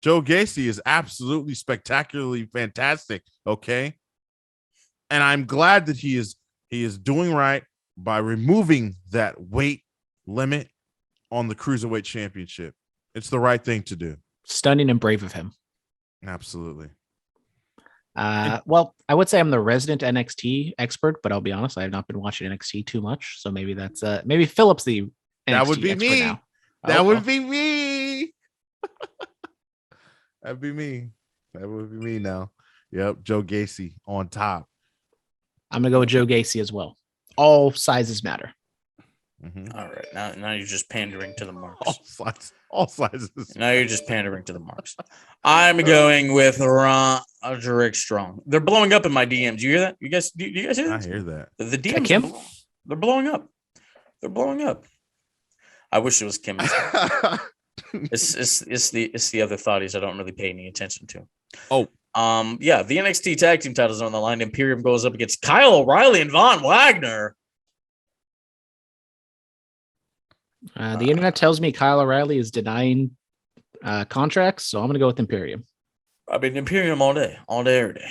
Speaker 4: Joe Gacy is absolutely spectacularly fantastic. Okay, and I'm glad that he is doing right by removing that weight limit on the Cruiserweight Championship. It's the right thing to do.
Speaker 5: Stunning and brave of him.
Speaker 4: Absolutely.
Speaker 5: Well, I would say I'm the resident NXT expert, but I'll be honest, I have not been watching NXT too much. So maybe that's maybe Phillip's the NXT
Speaker 4: that would be
Speaker 5: expert
Speaker 4: me.
Speaker 5: now.
Speaker 4: That would be me. That'd be me. That would be me now. Yep, Joe Gacy on top.
Speaker 5: I'm gonna go with Joe Gacy as well. All sizes matter.
Speaker 3: Mm-hmm. All right, now you're just pandering to the marks.
Speaker 4: All sizes.
Speaker 3: Now you're just pandering to the marks. I'm going with Roderick Strong. They're blowing up in my DMs. You hear that? You guys hear that?
Speaker 4: I hear that.
Speaker 3: The DMs. They're blowing up. They're blowing up. I wish it was Kim. It's the other thoughties I don't really pay any attention to.
Speaker 4: Oh.
Speaker 3: Yeah, the NXT tag team titles are on the line. Imperium goes up against Kyle O'Reilly and Von Wagner.
Speaker 5: The internet tells me Kyle O'Reilly is denying contracts, so I'm going to go with Imperium.
Speaker 3: I mean, Imperium all day, every day.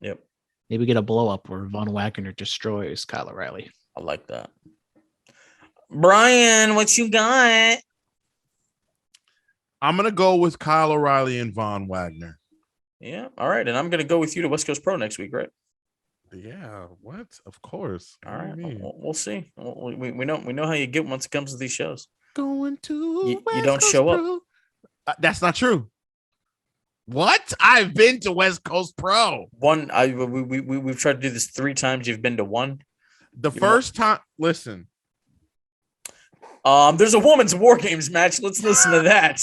Speaker 3: Yep.
Speaker 5: Maybe get a blow up where Von Wagner destroys Kyle O'Reilly.
Speaker 3: I like that. Brian, what you got?
Speaker 4: I'm going to go with Kyle O'Reilly and Von Wagner.
Speaker 3: Yeah. All right. And I'm going to go with you to West Coast Pro next week, right?
Speaker 4: Yeah. What? Of course.
Speaker 3: All right. We'll see. We know how you get once it comes to these shows.
Speaker 4: Going to
Speaker 3: you don't show up.
Speaker 4: That's not true. What? I've been to West Coast Pro.
Speaker 3: We've tried to do this 3 times. You've been to one.
Speaker 4: The first time. Listen.
Speaker 3: There's a women's War Games match. Let's listen to that.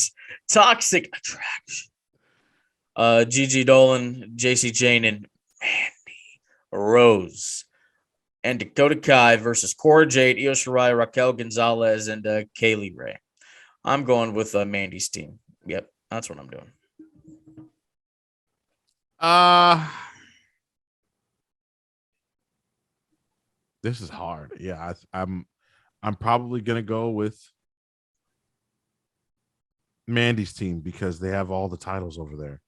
Speaker 3: Toxic Attraction. Gigi Dolan, JC Jane, and Mandy Rose. And Dakota Kai versus Cora Jade, Io Shirai, Raquel Gonzalez, and Kaylee Ray. I'm going with Mandy's team. Yep, that's what I'm doing.
Speaker 4: This is hard. Yeah, I'm probably gonna go with Mandy's team because they have all the titles over there.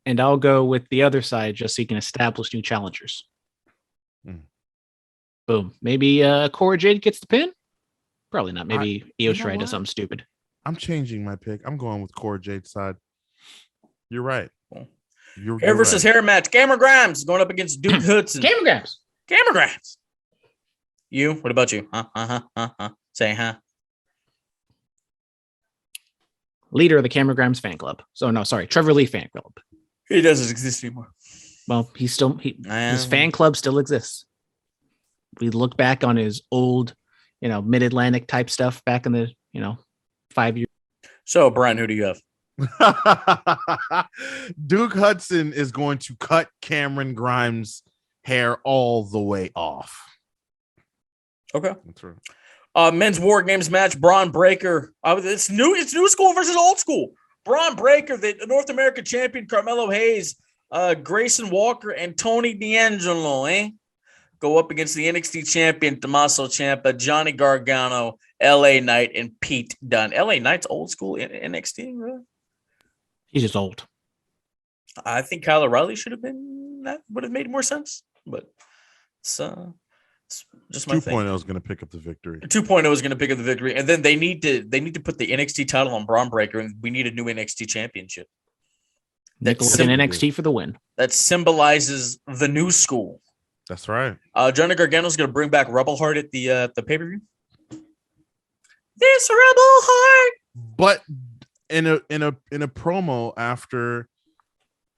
Speaker 5: And I'll go with the other side just so you can establish new challengers. Boom. Maybe Cora Jade gets the pin. Probably not. Maybe Io Shirai does something stupid.
Speaker 4: I'm changing my pick. I'm going with Cora Jade's side. You're right. You're
Speaker 3: hair versus hair match. Cameron Grimes going up against Duke Hudson.
Speaker 5: Cameron Grimes.
Speaker 3: You? What about you? Say huh.
Speaker 5: Leader of the Cameron Grimes fan club. So no, sorry, Trevor Lee fan club.
Speaker 3: He doesn't exist anymore.
Speaker 5: Well, his fan club still exists. We look back on his old, Mid-Atlantic type stuff back in the, 5 years.
Speaker 3: So, Brian, who do you have?
Speaker 4: Duke Hudson is going to cut Cameron Grimes' hair all the way off.
Speaker 3: Okay.
Speaker 4: That's right.
Speaker 3: Men's War Games match, Braun Breaker. It's new school versus old school. Braun Breaker, the North American champion, Carmelo Hayes, Grayson Walker, and Tony D'Angelo, go up against the NXT champion, Tommaso Ciampa, Johnny Gargano, LA Knight, and Pete Dunne. LA Knight's old school in NXT, really?
Speaker 5: He's just old.
Speaker 3: I think Kyle O'Reilly should have been, that would have made more sense, but it's just my
Speaker 4: 2.0 is going to pick up the victory.
Speaker 3: 2.0 is going to pick up the victory, and then they need to put the NXT title on Braun Breaker, and we need a new NXT championship.
Speaker 5: That's in NXT for the win.
Speaker 3: That symbolizes the new school.
Speaker 4: That's right.
Speaker 3: Johnny Gargano is going to bring back Rebel Heart at the pay-per-view. This Rebel Heart.
Speaker 4: But in a promo after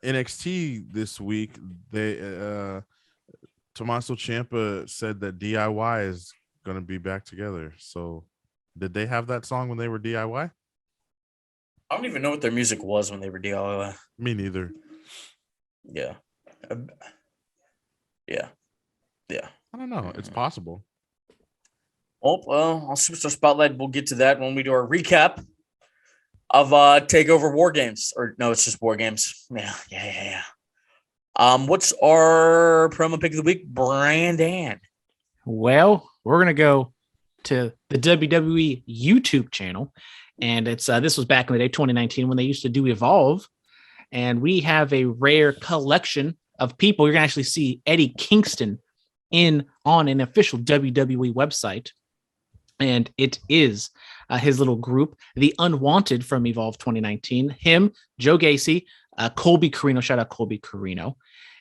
Speaker 4: NXT this week, they Tommaso Ciampa said that DIY is going to be back together. So, did they have that song when they were DIY?
Speaker 3: I don't even know what their music was when they were DIY.
Speaker 4: Me neither.
Speaker 3: Yeah. Yeah.
Speaker 4: I don't know. It's possible.
Speaker 3: Well, on Superstar Spotlight, we'll get to that when we do our recap of TakeOver War Games. Or no, it's just War Games. Yeah. What's our promo pick of the week, Brandon?
Speaker 5: Well, we're gonna go to the WWE YouTube channel, and it's this was back in the day, 2019, when they used to do Evolve, and we have a rare collection of people. You're gonna actually see Eddie Kingston on an official WWE website, and it is his little group, the Unwanted from Evolve 2019. Him, Joe Gacy, Colby Carino. Shout out Colby Carino.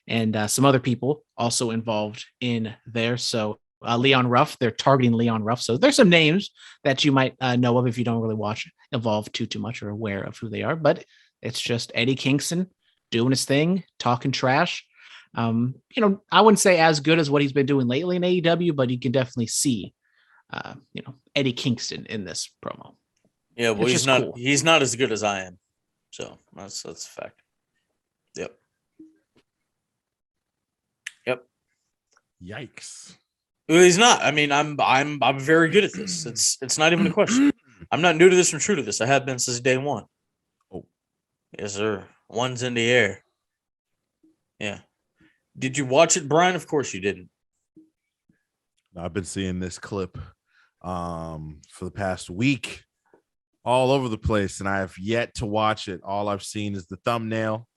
Speaker 5: And some other people also involved in there. So Leon Ruff, they're targeting Leon Ruff. So there's some names that you might know of if you don't really watch Evolve too much or aware of who they are. But it's just Eddie Kingston doing his thing, talking trash. I wouldn't say as good as what he's been doing lately in AEW, but you can definitely see, Eddie Kingston in this promo.
Speaker 3: Yeah, well, he's not. Cool. He's not as good as I am. So that's a fact. Yep.
Speaker 4: Yikes.
Speaker 3: He's not. I mean, I'm very good at this. It's not even a question. I'm not new to this and true to this. I have been since day one.
Speaker 4: Oh,
Speaker 3: yes, sir. One's in the air. Yeah. Did you watch it, Brian? Of course you didn't.
Speaker 4: I've been seeing this clip for the past week all over the place, and I have yet to watch it. All I've seen is the thumbnail.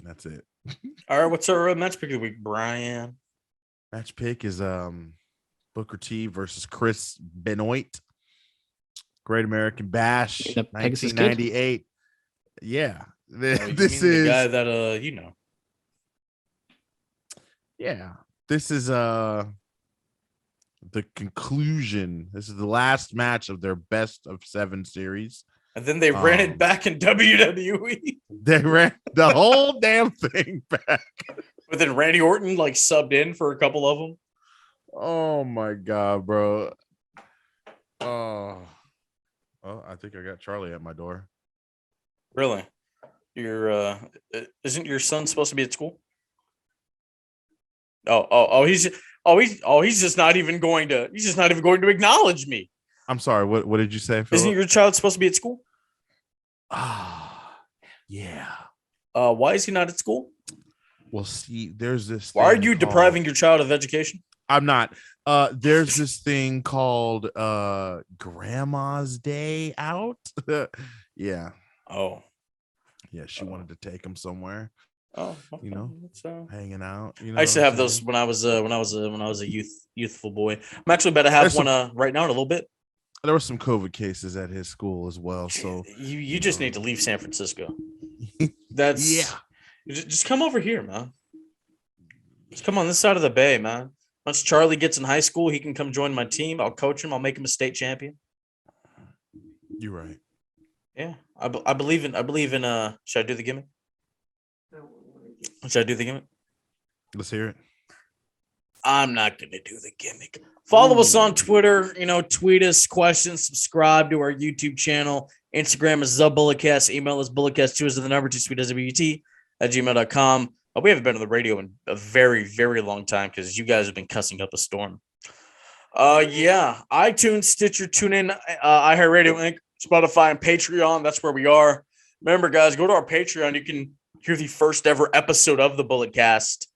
Speaker 4: That's it.
Speaker 3: All right, what's our match pick of the week, Brian?
Speaker 4: Match pick is Booker T versus Chris Benoit. Great American Bash, 1998. Yeah, this is
Speaker 3: the guy that
Speaker 4: Yeah, this is the conclusion. This is the last match of their best of 7 series.
Speaker 3: And then they ran it back in WWE.
Speaker 4: They ran the whole damn thing back.
Speaker 3: But then Randy Orton subbed in for a couple of them.
Speaker 4: Oh my God, bro. Oh, I think I got Charlie at my door.
Speaker 3: Really? Isn't your son supposed to be at school? He's just not even going to acknowledge me.
Speaker 4: I'm sorry. What did you say, Phillip?
Speaker 3: Isn't your child supposed to be at school?
Speaker 4: Yeah.
Speaker 3: Why is he not at school?
Speaker 4: Well, see, there's this.
Speaker 3: Why are you depriving your child of education?
Speaker 4: I'm not. There's this thing called Grandma's Day out. Yeah.
Speaker 3: Oh.
Speaker 4: Yeah, she wanted to take him somewhere.
Speaker 3: Oh,
Speaker 4: hanging out.
Speaker 3: I used to have those when I was a youthful boy. I'm actually about to have one right now in a little bit.
Speaker 4: There were some COVID cases at his school as well. So
Speaker 3: you just need to leave San Francisco. Just come over here, man. Just come on this side of the bay, man. Once Charlie gets in high school, he can come join my team. I'll coach him. I'll make him a state champion.
Speaker 4: You're right.
Speaker 3: Yeah, I believe in. Should I do the gimmick? Should I do the gimmick?
Speaker 4: Let's hear it.
Speaker 3: I'm not going to do the gimmick. Follow us on Twitter. Tweet us questions. Subscribe to our YouTube channel. Instagram is TheBulletCast. Email is bulletcast2 @gmail.com. We haven't been on the radio in a very, very long time because you guys have been cussing up a storm. iTunes, Stitcher, TuneIn, iHeartRadio, Inc., Spotify, and Patreon. That's where we are. Remember, guys, go to our Patreon. You can hear the first ever episode of the BulletCast.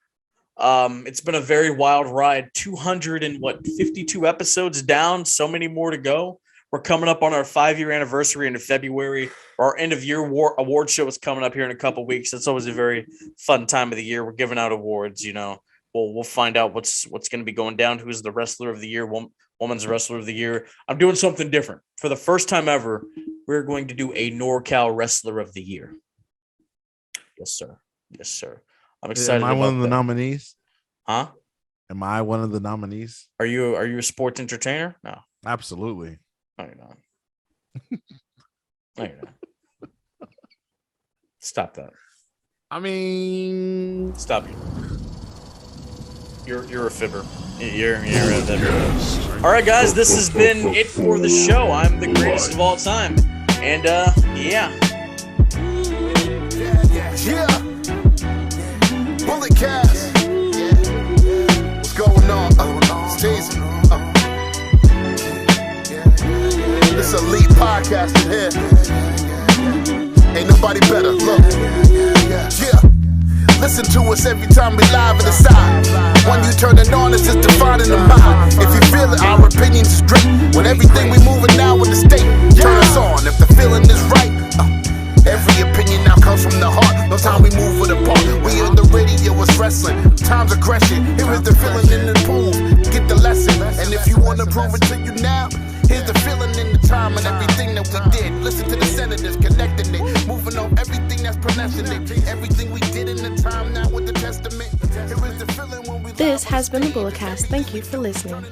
Speaker 3: It's been a very wild ride. 252 episodes down. So many more to go. We're coming up on our 5-year anniversary in February. Our end of year award show is coming up here in a couple weeks. That's always a very fun time of the year. We're giving out awards. We'll find out what's going to be going down. Who's the wrestler of the year? Woman's wrestler of the year. I'm doing something different for the first time ever. We're going to do a NorCal wrestler of the year. Yes, sir. I'm excited.
Speaker 4: Am I one of the nominees?
Speaker 3: Huh?
Speaker 4: Am I one of the nominees?
Speaker 3: Are you a sports entertainer? No.
Speaker 4: Absolutely.
Speaker 3: No, you're not. No, you're not. Stop that.
Speaker 4: I mean,
Speaker 3: stop it. You're a fibber. You're a fibber. All right, guys, this has been it for the show. I'm the greatest of all time, and yeah.
Speaker 2: Bullet cast. What's going on? It's Teasy. This elite podcast in here. Ain't nobody better. Look. Yeah. Listen to us every time we live in the side. When you turn it on, it's just defining the mind. If you feel it, our opinion's straight. When everything we moving now with the state, turn us on. If the feeling is right, every opinion now comes from the heart. No time we move with a part. We in the radio, it's wrestling. Times are crashing. Here is the feeling in the pool. Get the lesson. And if you wanna prove it to you now, here's the feeling in the time and everything that we did. Listen to the senators connecting it, moving on everything that's pronouncing it. Everything we did in the time now with the testament. Here is the feeling when we.
Speaker 6: This has been the Bulletcast. Thank you for listening.